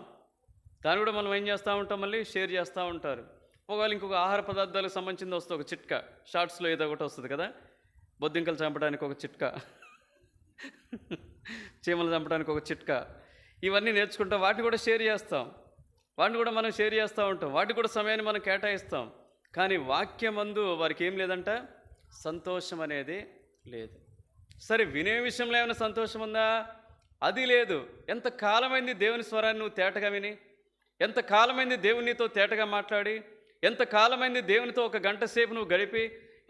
దాన్ని కూడా మనం ఏం చేస్తూ ఉంటాం, మళ్ళీ షేర్ చేస్తూ ఉంటారు. ఒకవేళ ఇంకొక ఆహార పదార్థాలకు సంబంధించింది వస్తుంది, ఒక చిట్కా షార్ట్స్లో ఏదో ఒకటి వస్తుంది కదా, బొద్దింకలు చంపడానికి ఒక చిట్కా, చీమలు చంపడానికి ఒక చిట్కా, ఇవన్నీ నేర్చుకుంటాం. వాటిని కూడా షేర్ చేస్తాం, వాటిని కూడా మనం షేర్ చేస్తూ ఉంటాం, వాటికి కూడా సమయాన్ని మనం కేటాయిస్తాం. కానీ వాక్యమందు వారికి ఏం లేదంట, సంతోషం అనేది లేదు. సరే, వినే విషయంలో ఏమైనా సంతోషం ఉందా? అది లేదు. ఎంత కాలమైంది దేవుని స్వరాన్ని నువ్వు తేటగా విని, ఎంత కాలమైంది దేవునితో తేటగా మాట్లాడి, ఎంత కాలమైంది దేవునితో ఒక గంట సేపు నువ్వు గడిపి,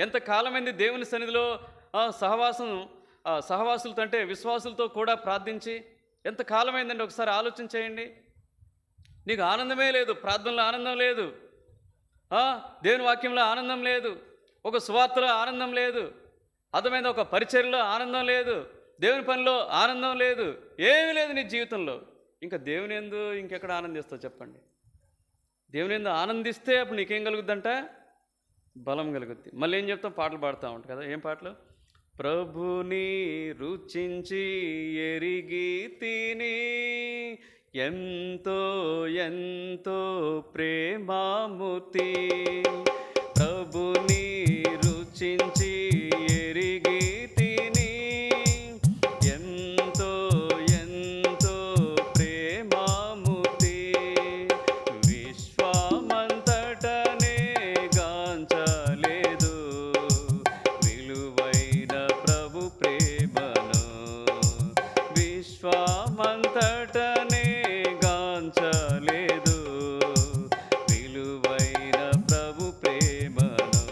ఎంత కాలమైంది దేవుని సన్నిధిలో సహవాసులతో అంటే విశ్వాసులతో కూడా ప్రార్థించి, ఎంత కాలమైందండి ఒకసారి ఆలోచన చేయండి. నీకు ఆనందమే లేదు, ప్రార్థనలో ఆనందం లేదు, దేవుని వాక్యంలో ఆనందం లేదు, ఒక సువార్తలో ఆనందం లేదు, అర్థమైంది, ఒక పరిచర్యలో ఆనందం లేదు, దేవుని పనిలో ఆనందం లేదు, ఏమీ లేదు నీ జీవితంలో. ఇంకా దేవుని యందు ఇంకెక్కడ ఆనందిస్తావు చెప్పండి? దేవుని యందు ఆనందిస్తే అప్పుడు నీకేం కలుగుద్దంట? బలం కలుగుద్ది. మళ్ళీ ఏం చెప్తాం, పాటలు పాడుతూ ఉంటాం కదా. ఏం పాటలు? ప్రభుని రుచించి ఎరిగి తిని, ఎంతో ఎంతో ప్రేమాముతి. ప్రభుని రుచించి ఎరిగి తిని, ఎంతో ఎంతో ప్రేమాముతి. విశ్వమంతటనే గాంచలేదు విలువైన ప్రభు ప్రేమను. విశ్వమంతటనే గాంచలేదు విలువైన ప్రభు ప్రేమను.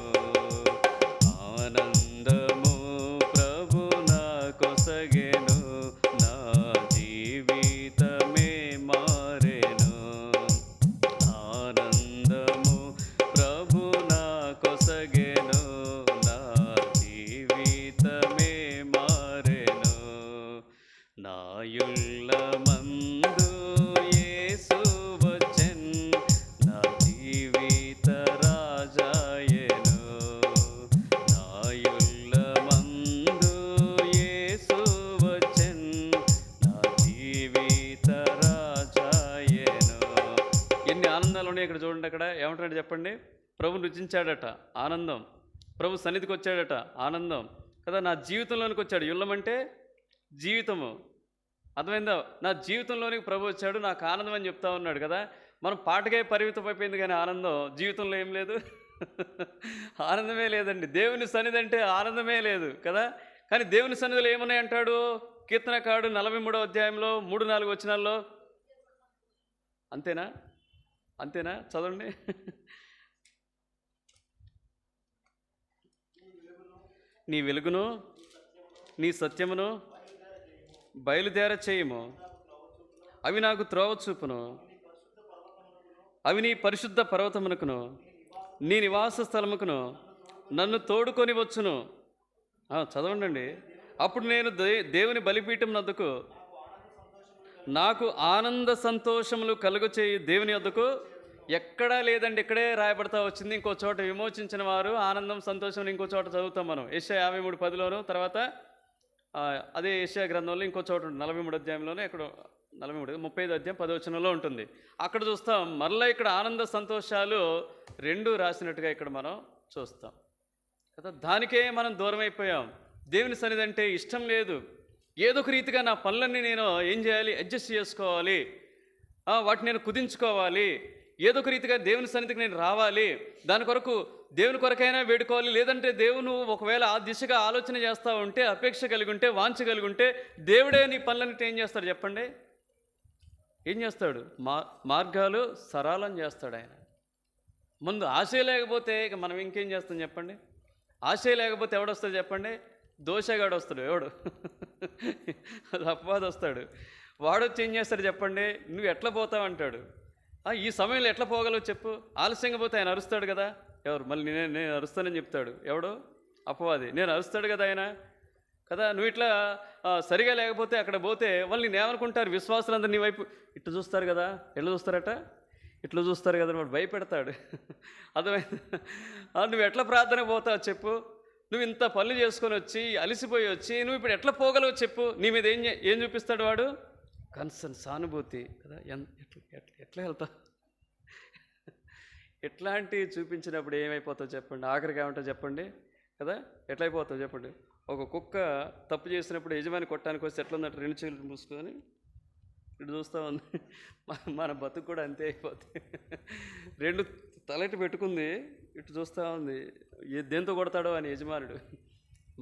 ఆనందము ప్రభు నా కొసగెను, నా జీవితమే మారెను. ఆనందము ప్రభు నా కొసగెను, నా జీవితమే మారెను. నాయుళ్ళ మందు యేసు వచ్చెన్, నా జీవిత రాజాయెను. నాయుళ్ళ మందు యేసు వచ్చెన్, నా జీవిత రాజాయెను. ఎన్ని ఆనందాలు ఉన్నాయి ఇక్కడ చూడండి. అక్కడ ఏమంటాడు చెప్పండి? ప్రభు రుచించాడట, ఆనందం. ప్రభు సన్నిధికి వచ్చాడట, ఆనందం కదా. నా జీవితంలోనికి వచ్చాడు. యుల్లమంటే జీవితము, అర్థమైందా? నా జీవితంలోనికి ప్రభు వచ్చాడు, నాకు ఆనందం అని చెప్తా ఉన్నాడు కదా. మనం పాటకే పరిమితం అయిపోయింది, కానీ ఆనందం జీవితంలో ఏం లేదు. ఆనందమే లేదండి. దేవుని సన్నిధి అంటే ఆనందమే లేదు కదా. కానీ దేవుని సన్నిధిలో ఏమున్నాయి అంటాడు కీర్తనకారుడు 43వ అధ్యాయంలో 3-4 వచనాల్లో. అంతేనా? అంతేనా? చదవండి. నీ వెలుగును నీ సత్యమును బయలుదేర చేయము, అవి నాకు త్రోవ చూపును. అవి నీ పరిశుద్ధ పర్వతమునకును నీ నివాస స్థలముకును నన్ను తోడుకొని వచ్చును. చదవండి. అప్పుడు నేను దేవుని బలిపీఠం నద్దకు, నాకు ఆనంద సంతోషములు కలుగచేయి దేవుని వద్దకు. ఎక్కడా లేదండి, ఇక్కడే రాయబడతా వచ్చింది. ఇంకో చోట విమోచించిన వారు ఆనందం సంతోషం ఇంకో చోట చదువుతాం మనం. యెషయా 53:10లోను, తర్వాత అదే యెషయా గ్రంథంలో ఇంకో చోట ఉంటుంది 43వ అధ్యాయంలోనే, ఇక్కడ 35వ అధ్యాయం 10వ వచనంలో ఉంటుంది. అక్కడ చూస్తాం మరలా ఇక్కడ ఆనంద సంతోషాలు రెండు రాసినట్టుగా ఇక్కడ మనం చూస్తాం కదా. దానికే మనం దూరం అయిపోయాం. దేవుని సన్నిధి అంటే ఇష్టం లేదు. ఏదో ఒక రీతిగా నా పనులన్నీ నేను ఏం చేయాలి, అడ్జస్ట్ చేసుకోవాలి, వాటిని నేను కుదించుకోవాలి, ఏదో ఒక రీతిగా దేవుని సన్నిధికి నేను రావాలి, దాని కొరకు దేవుని కొరకైనా వేడుకోవాలి. లేదంటే దేవును ఒకవేళ ఆ దిశగా ఆలోచన చేస్తూ ఉంటే, అపేక్ష కలిగి ఉంటే, వాంఛ కలిగి ఉంటే, దేవుడే నీ పనులన్నిటి ఏం చేస్తాడు చెప్పండి? ఏం చేస్తాడు? మార్గాలు సరళం చేస్తాడు ఆయన. ముందు ఆశ లేకపోతే ఇక మనం ఇంకేం చేస్తాం చెప్పండి? ఆశే లేకపోతే ఎవడొస్తాడు చెప్పండి? దోషగాడు వస్తాడు. ఎవడు? అది అపవాది వస్తాడు. వాడొచ్చి ఏం చేస్తాడు చెప్పండి? నువ్వు ఎట్లా పోతావు అంటాడు. ఈ సమయంలో ఎట్లా పోగలవు చెప్పు? ఆలస్యంగా పోతే ఆయన అరుస్తాడు కదా. ఎవరు? మళ్ళీ నేను అరుస్తానని చెప్తాడు. ఎవడు? అపవాది. నేను అరుస్తాడు కదా ఆయన కదా. నువ్వు ఇట్లా సరిగా లేకపోతే అక్కడ పోతే వాళ్ళు నేను ఏమనుకుంటారు? విశ్వాసులందరూ నీ వైపు ఇట్లా చూస్తారు కదా. ఎట్లా చూస్తారట? ఇట్లా చూస్తారు కదా. వాడు భయపెడతాడు. అర్థమైంది? నువ్వు ఎట్లా ప్రార్థన పోతావు చెప్పు? నువ్వు ఇంత పనులు చేసుకొని వచ్చి అలసిపోయి వచ్చి నువ్వు ఇప్పుడు ఎట్లా పోగలవు చెప్పు? నీ మీద ఏం చూపిస్తాడు వాడు? కన్సర్న్, సానుభూతి కదా. ఎట్లా వెళ్తావు? ఎట్లాంటివి చూపించినప్పుడు ఏమైపోతావు చెప్పండి? ఆఖరికి ఏమంటావు చెప్పండి కదా. ఎట్లయిపోతావు చెప్పండి? ఒక కుక్క తప్పు చేసినప్పుడు యజమాని కొట్టడానికి వస్తే ఎట్లా ఉందంటే 2 చేతులు మూసుకొని ఇటు చూస్తూ ఉంది. మన బతుకు కూడా అంతే అయిపోతుంది. 2 తలెట్టు పెట్టుకుంది, ఇటు చూస్తూ ఉంది దేంతో కొడతాడో అని యజమానుడు.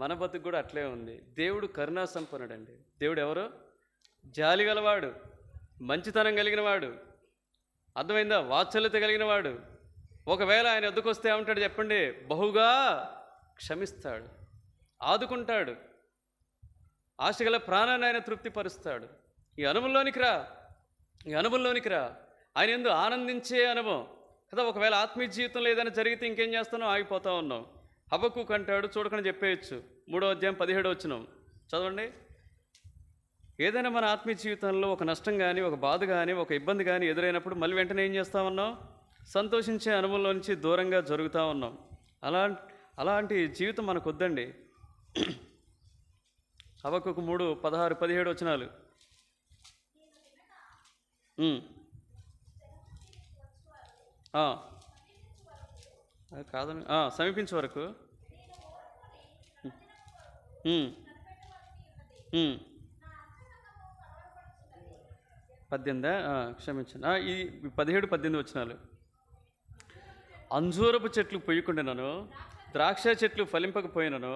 మన బతుకు కూడా అట్లే ఉంది. దేవుడు కరుణా సంపన్నుడు అండి. దేవుడు ఎవరో? జాలి గలవాడు, మంచితనం కలిగిన వాడు. అర్థమైందా? వాత్సల్యత కలిగిన వాడు. ఒకవేళ ఆయన ఎద్దుకు వస్తే ఏమంటాడు చెప్పండి? బహుగా క్షమిస్తాడు, ఆదుకుంటాడు, ఆశగల ప్రాణాన్ని ఆయన తృప్తిపరుస్తాడు. ఈ అనుభవంలోనికి రా, ఆయన యందు ఆనందించే అనుభవం కదా. ఒకవేళ ఆత్మీయ జీవితంలో ఏదైనా జరిగితే ఇంకేం చేస్తానో ఆగిపోతా ఉన్నాం. హబక్కూకు అంటాడు, చూడకుండా చెప్పేయచ్చు. 3వ అధ్యాయం 17వ వచనం చదవండి. ఏదైనా మన ఆత్మీయ జీవితంలో ఒక నష్టం కానీ, ఒక బాధ కానీ, ఒక ఇబ్బంది కానీ ఎదురైనప్పుడు మళ్ళీ వెంటనే ఏం చేస్తూ ఉన్నాం? సంతోషించే అనుభవంలో నుంచి దూరంగా జరుగుతూ ఉన్నాం. అలాంటి జీవితం మనకు వద్దండి. హబక్కూకు 3, 16, 17 వచనాలు. కాదని సమీపించే వరకు 18 క్షమించండి. ఈ 17, 18 వచనాలు. అంజూరపు చెట్లు పొయ్యకుండానను, ద్రాక్ష చెట్లు ఫలింపకపోయినను,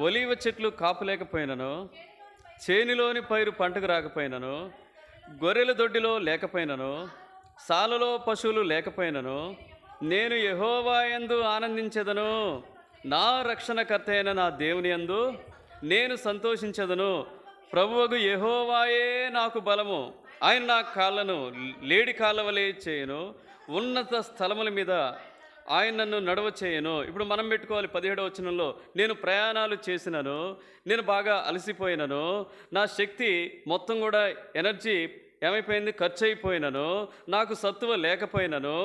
ఒలీవ చెట్లు కాపులేకపోయినను, చేనిలోని పైరు పంటకు రాకపోయినను, గొర్రెల దొడ్డిలో లేకపోయినను, సాలలో పశువులు లేకపోయినను, నేను యెహోవా యందు ఆనందించెదను, నా రక్షణకర్త అయిన నా దేవుని యందు నేను సంతోషించెదను. ప్రభువగు యెహోవాయే నాకు బలము, ఆయన నా కాళ్ళను లేడి కాళ్ళ వలె చేయను, ఉన్నత స్థలముల మీద ఆయన నన్ను నడవ చేయను. ఇప్పుడు మనం పెట్టుకోవాలి 17వ వచనంలో, నేను ప్రయాణాలు చేసినను, నేను బాగా అలసిపోయినను, నా శక్తి మొత్తం కూడా ఎనర్జీ ఏమైపోయింది? ఖర్చు అయిపోయినను, నాకు సత్తువ లేకపోయినను,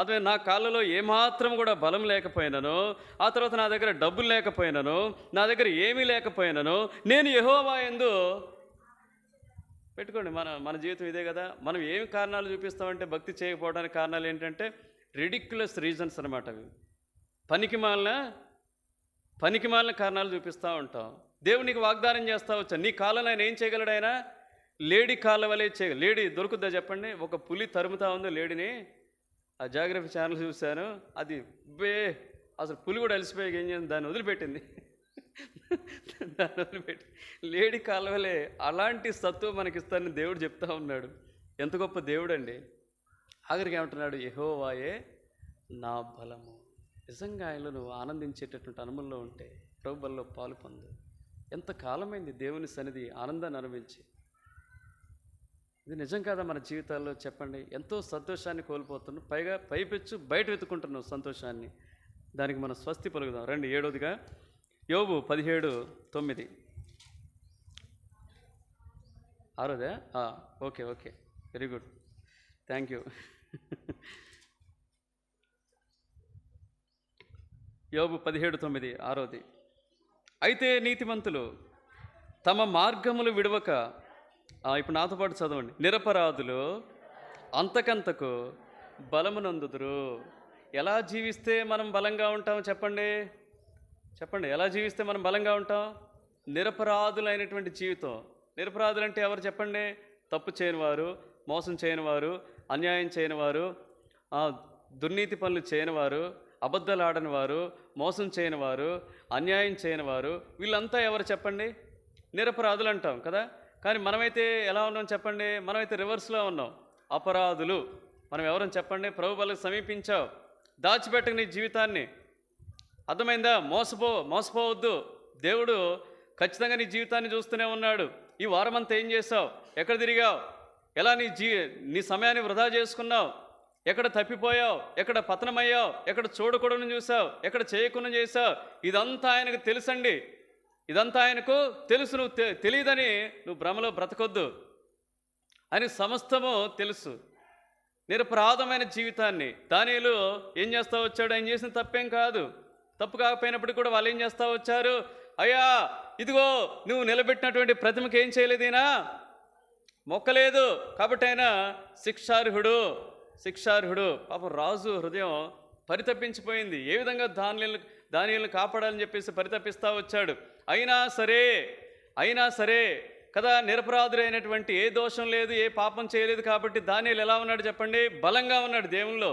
అదే నా కాళ్ళలో ఏమాత్రం కూడా బలం లేకపోయినను, ఆ తర్వాత నా దగ్గర డబ్బులు లేకపోయినను, నా దగ్గర ఏమీ లేకపోయినను, నేను యెహోవా యందు పెట్టుకోండి. మన జీవితం ఇదే కదా. మనం ఏమి కారణాలు చూపిస్తామంటే భక్తి చేయకపోవడానికి కారణాలు ఏంటంటే రిడిక్యులస్ రీజన్స్ అనమాట. అవి పనికిమాలిన కారణాలు చూపిస్తూ ఉంటాం. దేవునికి వాగ్దానం చేస్తూ వచ్చా, నీ కాళ్ళను ఆయన ఏం చేయగలడు? ఆయన లేడీ కాళ్ళ వలె చేయగలడు. లేడీ దొరుకుద్దా చెప్పండి? ఒక పులి తరుముతా ఉంది లేడీని. ఆ జాగ్రఫీ ఛానల్ చూశాను. అది అసలు పులి కూడా అలసిపోయి ఏం చేసింది? దాన్ని వదిలిపెట్టి లేడీ కాళ్ళవలే అలాంటి సత్తువ మనకిస్తానని దేవుడు చెప్తా ఉన్నాడు. ఎంత గొప్ప దేవుడు అండి. ఆఖరికి ఏమంటున్నాడు? యెహోవాయే నా బలము. నిజంగా ఆయనలో నువ్వు ఆనందించేటటువంటి అనుభవంలో ఉంటే ప్రభు బలలో పాలు పొందు. ఎంత కాలమైంది దేవుని సన్నిధి ఆనందాన్ని అనుభవించి. ఇది నిజం కాదా మన జీవితాల్లో చెప్పండి? ఎంతో సంతోషాన్ని కోల్పోతున్నాం, పైగా పైపెచ్చు బయట వెతుకుంటున్నాం సంతోషాన్ని. దానికి మనం స్వస్తి పలుకుదాం. రండి 7వదిగా యోబు 17:9. 6వదా? Okay, very good, thank you. Yobu 17:9, 6వది. అయితే నీతిమంతులు తమ మార్గములు విడవక, ఇప్పుడు నాతో పాటు చదవండి, నిరపరాధులు అంతకంతకు బలమునందుదురు. ఎలా జీవిస్తే మనం బలంగా ఉంటాం చెప్పండి? ఎలా జీవిస్తే మనం బలంగా ఉంటాం? నిరపరాధులైనటువంటి జీవితం. నిరపరాధులు అంటే ఎవరు చెప్పండి? తప్పు చేయనివారు, మోసం చేయనివారు, అన్యాయం చేయనివారు, దుర్నీతి పనులు చేయనివారు, అబద్ధాలు ఆడని వారు, మోసం చేయనివారు, అన్యాయం చేయనివారు, వీళ్ళంతా ఎవరు చెప్పండి? నిరపరాధులు అంటాం కదా. కానీ మనమైతే ఎలా ఉన్నాం చెప్పండి? మనమైతే రివర్స్లో ఉన్నాం, అపరాధులు. మనం ఎవరని చెప్పండి? ప్రభు బలకు సమీపించావు, దాచిపెట్టకు నీ జీవితాన్ని. అర్థమైందా? మోసపోవద్దు. దేవుడు ఖచ్చితంగా నీ జీవితాన్ని చూస్తూనే ఉన్నాడు. ఈ వారమంతా ఏం చేసావు? ఎక్కడ తిరిగావు? ఎలా నీ సమయాన్ని వృధా చేసుకున్నావు? ఎక్కడ తప్పిపోయావు? ఎక్కడ పతనమయ్యావు? ఎక్కడ చూడకూడని చూసావు? ఎక్కడ చేయకుండా చేసావు? ఇదంతా ఆయనకు తెలుసండి. ఇదంతా ఆయనకు తెలుసు. నువ్వు తెలియదని నువ్వు భ్రమలో బ్రతకొద్దు. ఆయనకు సమస్తము తెలుసు. నిరపరాధమైన జీవితాన్ని దానియేలు ఏం చేస్తా వచ్చాడు? ఆయన చేసిన తప్పేం కాదు. తప్పు కాకపోయినప్పుడు కూడా వాళ్ళు ఏం చేస్తా వచ్చారు? అయ్యా ఇదిగో నువ్వు నిలబెట్టినటువంటి ప్రతిమకి ఏం చేయలేదేనా? మొక్కలేదు. కాబట్టి ఆయన శిక్షార్హుడు. పాపం రాజు హృదయం పరితపించిపోయింది. ఏ విధంగా దానియేలును కాపాడాలని చెప్పేసి పరితపిస్తూ వచ్చాడు. అయినా సరే కదా, నిరపరాధుడైనటువంటి, ఏ దోషం లేదు, ఏ పాపం చేయలేదు. కాబట్టి దానియేలు ఎలా ఉన్నాడు చెప్పండి? బలంగా ఉన్నాడు దేవునిలో,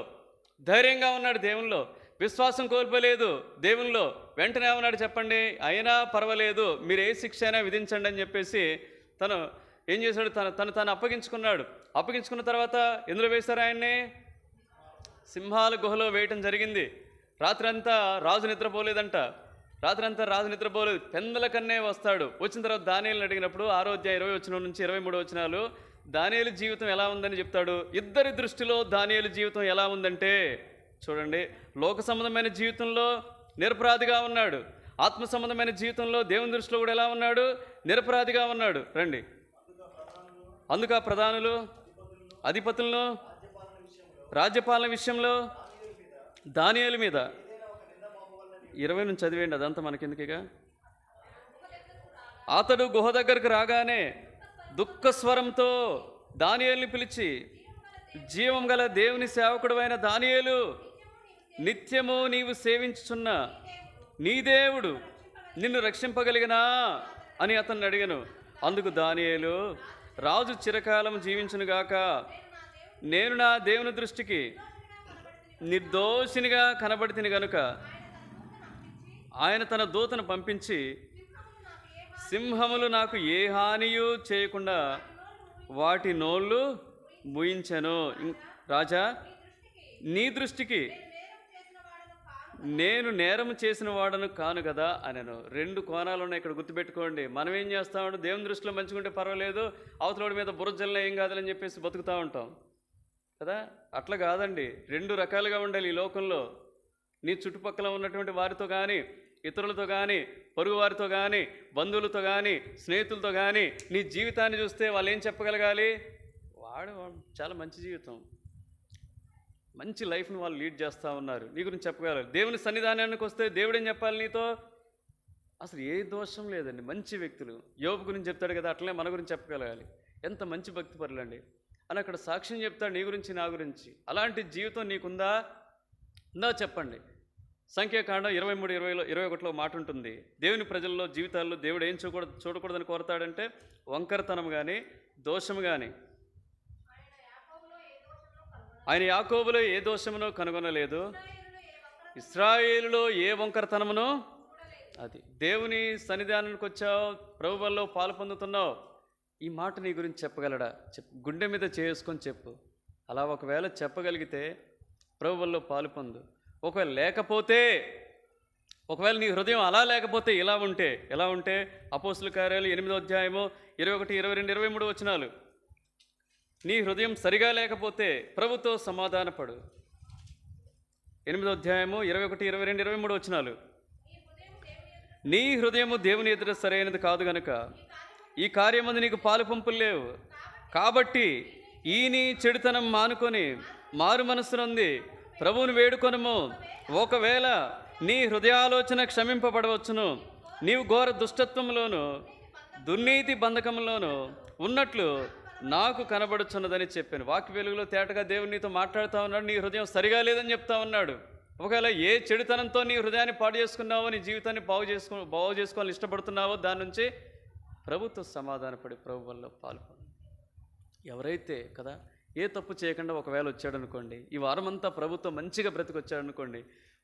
ధైర్యంగా ఉన్నాడు దేవునిలో, విశ్వాసం కోల్పోలేదు దేవునిలో. వెంటనే ఏమన్నాడు చెప్పండి? అయినా పర్వాలేదు, మీరు ఏ శిక్ష అయినా విధించండి అని చెప్పేసి తను ఏం చేశాడు? తను అప్పగించుకున్నాడు. అప్పగించుకున్న తర్వాత ఎందులో వేశారు ఆయన్ని? సింహాల గుహలో వేయటం జరిగింది. రాత్రంతా రాజు నిద్రపోలేదంట. రాజు నిద్రపోలేదు. పెందల కన్నే వస్తాడు. వచ్చిన తర్వాత దానియేలుని అడిగినప్పుడు 6వ అధ్యాయం 20 వచనం నుంచి 23 వచనాలు దానియేలు జీవితం ఎలా ఉందని చెప్తాడు. ఇద్దరి దృష్టిలో దానియేలు జీవితం ఎలా ఉందంటే చూడండి, లోక సంబంధమైన జీవితంలో నిరపరాధిగా ఉన్నాడు. ఆత్మ సంబంధమైన జీవితంలో దేవుని దృష్టిలో కూడా ఎలా ఉన్నాడు? నిరపరాధిగా ఉన్నాడు. రండి. అందుకు ఆ ప్రధానులు, అధిపతులను, రాజ్యపాలన విషయంలో దానియేలు మీద 20 నుంచి చదివేయండి. అదంతా మనకెందుకుగా. అతడు గుహ దగ్గరకు రాగానే దుఃఖ స్వరంతో దానియేలుని పిలిచి, జీవం గల దేవుని సేవకుడు అయిన దానియేలు, నిత్యము నీవు సేవించుచున్న నీ దేవుడు నిన్ను రక్షింపగలిగినా అని అతన్ని అడిగాను. అందుకు దానియేలు, రాజు చిరకాలం జీవించునుగాక, నేను నా దేవుని దృష్టికి నిర్దోషినిగా కనబడితిని గనుక ఆయన తన దూతను పంపించి సింహములు నాకు ఏ హానియూ చేయకుండా వాటి నోళ్ళు మూయించెను. రాజా, నీ దృష్టికి నేను నేరం చేసిన వాడను కాను కదా అనను. 2 కోణాలు ఉన్నాయి ఇక్కడ, గుర్తుపెట్టుకోండి. మనం ఏం చేస్తామంటే దేవుని దృష్టిలో మంచిగుంటే పర్వాలేదు, అవతలోడి మీద బుర్రజల్లా ఏం కాదని చెప్పేసి బతుకుతూ ఉంటాం కదా. అట్లా కాదండి. 2 రకాలుగా ఉండాలి ఈ లోకంలో. నీ చుట్టుపక్కల ఉన్నటువంటి వారితో కానీ, ఇతరులతో కానీ, పొరుగు వారితో కానీ, బంధువులతో కానీ, స్నేహితులతో కానీ నీ జీవితాన్ని చూస్తే వాళ్ళు ఏం చెప్పగలగాలి? వాడు చాలా మంచి జీవితం, మంచి లైఫ్ని వాళ్ళు లీడ్ చేస్తూ ఉన్నారు, నీ గురించి చెప్పగలరు. దేవుని సన్నిధానానికి వస్తే దేవుడు ఏం చెప్పాలి నీతో? అసలు ఏ దోషం లేదండి, మంచి వ్యక్తులు. యోబు గురించి చెప్తాడు కదా, అట్లనే మన గురించి చెప్పగలగాలి. ఎంత మంచి భక్తి పరులండి అని అక్కడ సాక్ష్యం చెప్తాడు నీ గురించి, నా గురించి. అలాంటి జీవితం నీకుందా? ఉందా చెప్పండి. సంఖ్యాకాండం 23:21లో మాట ఉంటుంది. దేవుని ప్రజల్లో జీవితాల్లో దేవుడు ఏం చూడకూడదని కోరతాడంటే వంకరతనం కానీ, దోషం కానీ. ఆయన యాకోబులో ఏ దోషమునో కనుగొనలేదు, ఇశ్రాయేలులో ఏ వంకరతనమునో. అది దేవుని సన్నిధానానికి వచ్చావు, ప్రభువుల్లో పాలు పొందుతున్నావు, ఈ మాట నీ గురించి చెప్పగలడా? గుండె మీద చేసుకొని చెప్పు. అలా ఒకవేళ చెప్పగలిగితే ప్రభువుల్లో పాలు పొందు. ఒకవేళ నీ హృదయం అలా లేకపోతే ఎలా ఉంటే అపోస్తుల కార్యాలు 8వ అధ్యాయము 21, 22, 23 వచనాలు. నీ హృదయం సరిగా లేకపోతే ప్రభుతో సమాధానపడు. 8వ అధ్యాయము 21, 22, 23 వచనాలు. నీ హృదయము దేవుని ఎదుట సరైనది కాదు గనుక ఈ కార్యమందు నీకు పాలు పంపులు లేవు. కాబట్టి ఈ నీ చెడుతనం మానుకొని మారు మనస్సు నొంది ప్రభువుని వేడుకొనుము. ఒకవేళ నీ హృదయాలోచన క్షమింపబడవచ్చును. నీవు ఘోర దుష్టత్వంలోను దుర్నీతి బంధకంలోను ఉన్నట్లు నాకు కనబడుచున్నదని చెప్పాను. వాక్య వెలుగులో తేటగా దేవుడు నీతో మాట్లాడుతూ ఉన్నాడు. నీ హృదయం సరిగా లేదని చెప్తా ఉన్నాడు. ఒకవేళ ఏ చెడుతనంతో నీ హృదయాన్ని పాడు చేసుకున్నావో, నీ జీవితాన్ని బాగు చేసుకోవాలని ఇష్టపడుతున్నావో, దాని నుంచి ప్రభుత్వ సమాధానపడి ప్రభు వల్ల పాల్పొంది. ఎవరైతే కదా ఏ తప్పు చేయకుండా ఒకవేళ వచ్చాడనుకోండి, ఈ వారమంతా ప్రభుత్వం మంచిగా బ్రతికొచ్చాడనుకోండి,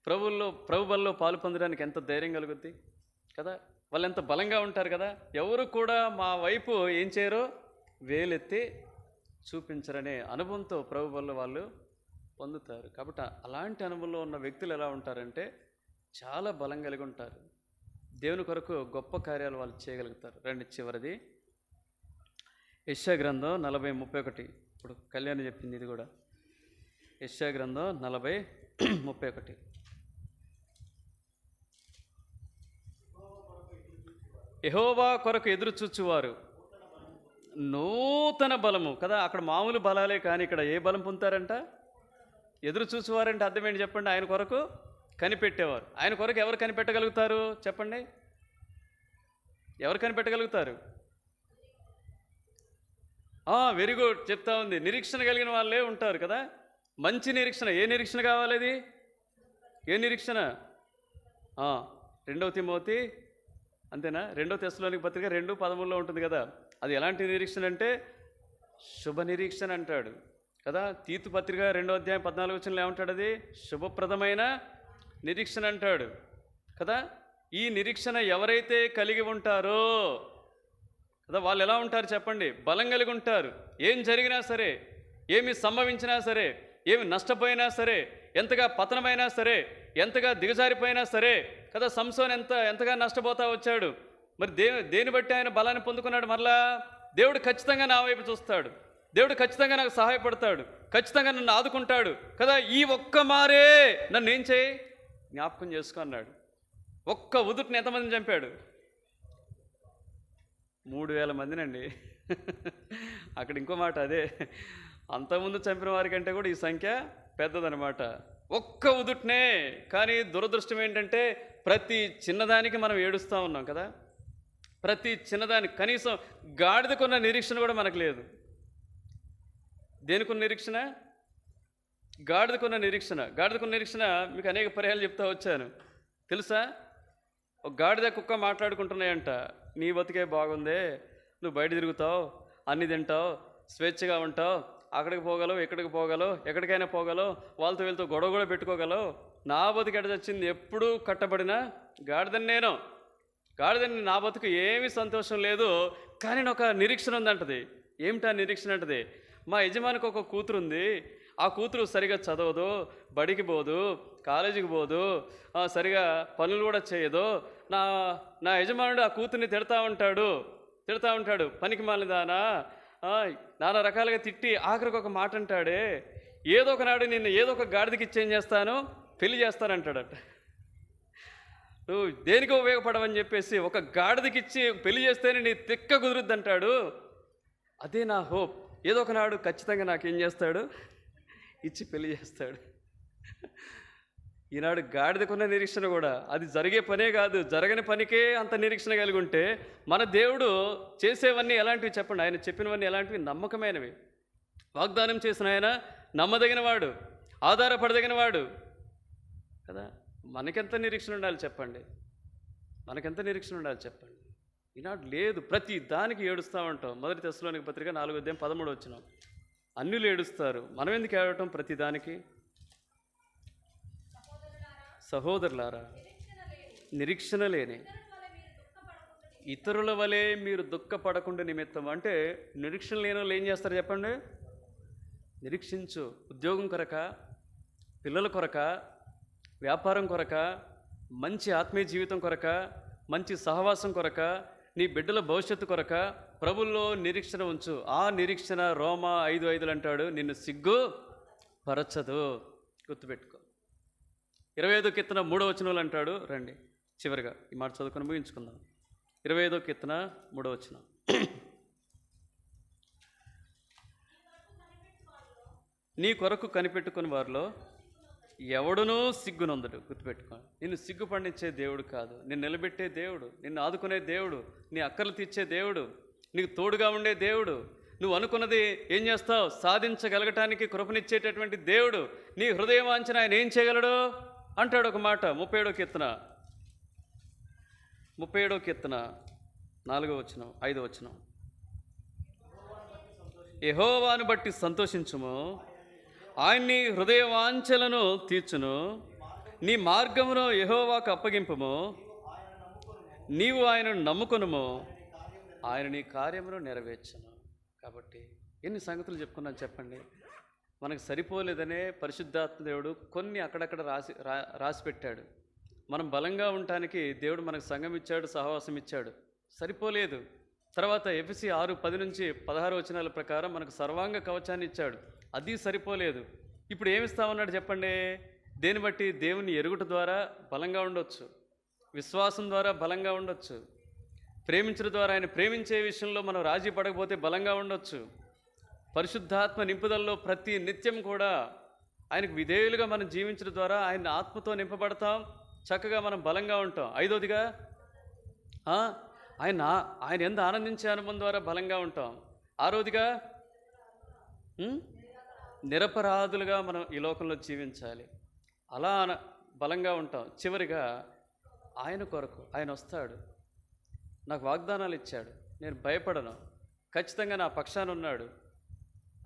ప్రభు వల్ల పాలు పొందడానికి ఎంత ధైర్యం కలుగుద్ది కదా. వాళ్ళు ఎంత బలంగా ఉంటారు కదా. ఎవరు కూడా మా వైపు ఏం చేయరో వేలెత్తి చూపించరనే అనుభవంతో ప్రభు వల్ల వాళ్ళు పొందుతారు. కాబట్టి అలాంటి అనుభవంలో ఉన్న వ్యక్తులు ఎలా ఉంటారంటే చాలా బలం కలిగి ఉంటారు. దేవుని కొరకు గొప్ప కార్యాలు వాళ్ళు చేయగలుగుతారు. రండి, చివరిది యెషయా గ్రంథం 40:31. ఇప్పుడు కళ్యాణి చెప్పింది ఇది కూడా. యెషయా గ్రంథం 40:31. యెహోవా కొరకు ఎదురు చూచువారు నూతన బలము కదా. అక్కడ మామూలు బలాలే, కానీ ఇక్కడ ఏ బలం పొందుతారంట? ఎదురు చూసేవారంటే అర్థం ఏంటి చెప్పండి? ఆయన కొరకు కనిపెట్టేవారు. ఆయన కొరకు ఎవరు కనిపెట్టగలుగుతారు చెప్పండి? ఎవరు కనిపెట్టగలుగుతారు? వెరీ గుడ్, చెప్తా ఉంది. నిరీక్షణ కలిగిన వాళ్ళే ఉంటారు కదా. మంచి నిరీక్షణ. ఏ నిరీక్షణ కావాలి? అది ఏ నిరీక్షణ? 2 తిమోతి అంతేనా? 2 తెస్సలోనిక పత్రిక 2:13 ఉంటుంది కదా. అది ఎలాంటి నిరీక్షణ అంటే శుభ నిరీక్షణ అంటాడు కదా. తీతు పత్రిక 2:14 ఏమంటాడు? అది శుభప్రదమైన నిరీక్షణ అంటాడు కదా. ఈ నిరీక్షణ ఎవరైతే కలిగి ఉంటారో కదా, వాళ్ళు ఎలా ఉంటారు చెప్పండి? బలం కలిగి ఉంటారు. ఏం జరిగినా సరే, ఏమి సంభవించినా సరే, ఏమి నష్టపోయినా సరే, ఎంతగా పతనమైనా సరే, ఎంతగా దిగజారిపోయినా సరే కదా. సంసోన్ ఎంతగా నష్టపోతా వచ్చాడు. మరి దేని బట్టి ఆయన బలాన్ని పొందుకున్నాడు? మరలా దేవుడు ఖచ్చితంగా నా వైపు చూస్తాడు, దేవుడు ఖచ్చితంగా నాకు సహాయపడతాడు, ఖచ్చితంగా నన్ను ఆదుకుంటాడు కదా. ఈ ఒక్క మారే నన్ను ఏం చేయి, జ్ఞాపకం చేసుకో అన్నాడు. ఒక్క ఉదుటిని ఎంతమందిని చంపాడు? 3000 మందినండి. అక్కడ ఇంకో మాట అదే, అంతకుముందు చంపిన వారికంటే కూడా ఈ సంఖ్య పెద్దదనమాట. ఒక్క ఉదుటినే. కానీ దురదృష్టం ఏంటంటే ప్రతి చిన్నదానికి మనం ఏడుస్తూ ఉన్నాం కదా. ప్రతి చిన్నదానికి. కనీసం గాడిదకున్న నిరీక్షణ కూడా మనకు లేదు. దేనికున్న నిరీక్షణ? గాడిదకున్న నిరీక్షణ. గాడిదకున్న నిరీక్షణ మీకు అనేక పర్యాలు చెప్తా వచ్చాను తెలుసా. ఒక గాడిద కుక్క మాట్లాడుకుంటున్నాయంట. నీ బతికే బాగుందే, నువ్వు బయట తిరుగుతావు, అన్ని తింటావు, స్వేచ్ఛగా ఉంటావు, అక్కడికి పోగలవు, ఎక్కడికి పోగలవు, ఎక్కడికైనా పోగలవు, వాళ్ళతో వీళ్ళతో గొడవ కూడా పెట్టుకోగలవు. నా బతుకు ఎడ చచ్చింది, ఎప్పుడూ కట్టబడిన గాడిదని నేను. గాడిదని నా బతుకు ఏమీ సంతోషం లేదు, కానీ నాకు ఒక నిరీక్షణ ఉందంటది. ఏమిటా నిరీక్షణ అంటది? మా యజమానికి ఒక కూతురు ఉంది. ఆ కూతురు సరిగా చదవదు, బడికి పోదు, కాలేజీకి పోదు, సరిగా పనులు కూడా చేయదు. నా యజమానుడు ఆ కూతుర్ని తిడతా ఉంటాడు, పనికి మాలిదానా, నానా రకాలుగా తిట్టి ఆఖరికి ఒక మాట అంటాడే, ఏదో ఒకనాడు నిన్ను ఏదో ఒక గాడిదకి ఇచ్చేం చేస్తాను, పెళ్లి చేస్తానంటాడట. నువ్వు దేనికి ఉపయోగపడవని చెప్పేసి ఒక గాడిదకిచ్చి పెళ్లి చేస్తేనే నీ తిక్క కుదురుద్ది అంటాడు. అదే నా హోప్. ఏదో ఒకనాడు ఖచ్చితంగా నాకేం చేస్తాడు, ఇచ్చి పెళ్లి చేస్తాడు. ఈనాడు గాడిదకున్న నిరీక్షణ కూడా అది జరిగే పనే కాదు, జరగని పనికే అంత నిరీక్షణ కలిగి ఉంటే మన దేవుడు చేసేవన్నీ ఎలాంటివి చెప్పండి? ఆయన చెప్పినవన్నీ ఎలాంటివి? నమ్మకమైనవి. వాగ్దానం చేసిన ఆయన నమ్మదగినవాడు, ఆధారపడదగినవాడు కదా. మనకెంత నిరీక్షణ ఉండాలి చెప్పండి? మనకెంత నిరీక్షణ ఉండాలి చెప్పండి? ఈనాడు లేదు. ప్రతి దానికి ఏడుస్తూ ఉంటాం. 1 తెస్సలోనిక పత్రిక 4:13 అన్యులు ఏడుస్తారు, మనం ఎందుకు ఏడవటం ప్రతి దానికి? సహోదరులారా, నిరీక్షణ లేని ఇతరుల వలె మీరు దుఃఖపడకుండా నిమిత్తం. అంటే నిరీక్షణ లేని వాళ్ళు ఏం చేస్తారు చెప్పండి? నిరీక్షించు. ఉద్యోగం కొరక, పిల్లల కొరక, వ్యాపారం కొరక, మంచి ఆత్మీయ జీవితం కొరక, మంచి సహవాసం కొరక, నీ బిడ్డల భవిష్యత్తు కొరక ప్రభుల్లో నిరీక్షణ ఉంచు. ఆ నిరీక్షణ రోమా 5:5 అంటాడు, నిన్ను సిగ్గు పరచదు. గుర్తుపెట్టుకో. 25వ కీర్తన 3వ వచనంలో అంటాడు. రండి చివరిగా ఈ మాట చదువుకొని ముగించుకుందాం. 25వ కీర్తన 3వ వచనం. నీ కొరకు కనిపెట్టుకుని వారిలో ఎవడునూ సిగ్గునందుడు. గుర్తుపెట్టుకో. నిన్ను సిగ్గు పండించే దేవుడు కాదు, నిన్ను నిలబెట్టే దేవుడు, నిన్ను ఆదుకునే దేవుడు, నీ అక్కర్లు తీర్చే దేవుడు, నీకు తోడుగా ఉండే దేవుడు. నువ్వు అనుకున్నది ఏం చేస్తావు సాధించగలగటానికి కృపనిచ్చేటటువంటి దేవుడు. నీ హృదయం వాంఛన ఆయన ఏం చేయగలడు అంటాడు ఒక మాట. 37వ కీర్తన 4వ వచనం 5వ వచనం. యెహోవాను బట్టి సంతోషించుము, ఆయన్ని హృదయ వాంఛలను తీర్చును. నీ మార్గమును యెహోవాకు అప్పగింపుము, నీవు ఆయనను నమ్ముకొనుము, ఆయన నీ కార్యమును నెరవేర్చును. కాబట్టి ఎన్ని సంగతులు చెప్పుకున్నాను చెప్పండి. మనకు సరిపోలేదనే పరిశుద్ధాత్మ దేవుడు కొన్ని అక్కడక్కడ రాసి పెట్టాడు. మనం బలంగా ఉండటానికి దేవుడు మనకు సంఘం ఇచ్చాడు, సహవాసం ఇచ్చాడు, సరిపోలేదు. తర్వాత ఎఫెసీ 6:10-16 ప్రకారం మనకు సర్వాంగ కవచాన్ని ఇచ్చాడు, అది సరిపోలేదు. ఇప్పుడు ఏమిస్తామన్నాడు చెప్పండి? దేన్ని బట్టి? దేవుని ఎరుగుట ద్వారా బలంగా ఉండొచ్చు, విశ్వాసం ద్వారా బలంగా ఉండొచ్చు, ప్రేమించడం ద్వారా, ఆయన ప్రేమించే విషయంలో మనం రాజీ పడకపోతే బలంగా ఉండొచ్చు, పరిశుద్ధాత్మ నింపుదలలో ప్రతి నిత్యం కూడా ఆయనకు విధేయులుగా మనం జీవించడం ద్వారా ఆయన ఆత్మతో నింపబడతాం, చక్కగా మనం బలంగా ఉంటాం. ఐదోదిగా ఆయన ఎంత ఆనందించే అనుభవం ద్వారా బలంగా ఉంటాం. ఆరోదిగా నిరపరాధులుగా మనం ఈ లోకంలో జీవించాలి, అలా బలంగా ఉంటాం. చివరిగా ఆయన కొరకు ఆయన వస్తాడు, నాకు వాగ్దానాలు ఇచ్చాడు, నేను భయపడను, ఖచ్చితంగా నా పక్షాన ఉన్నాడు,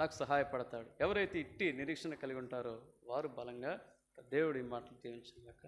నాకు సహాయపడతాడు. ఎవరైతే ఇట్టి నిరీక్షణ కలిగి ఉంటారో వారు బలంగా. దేవుడి మాటలు దీవించుగాక.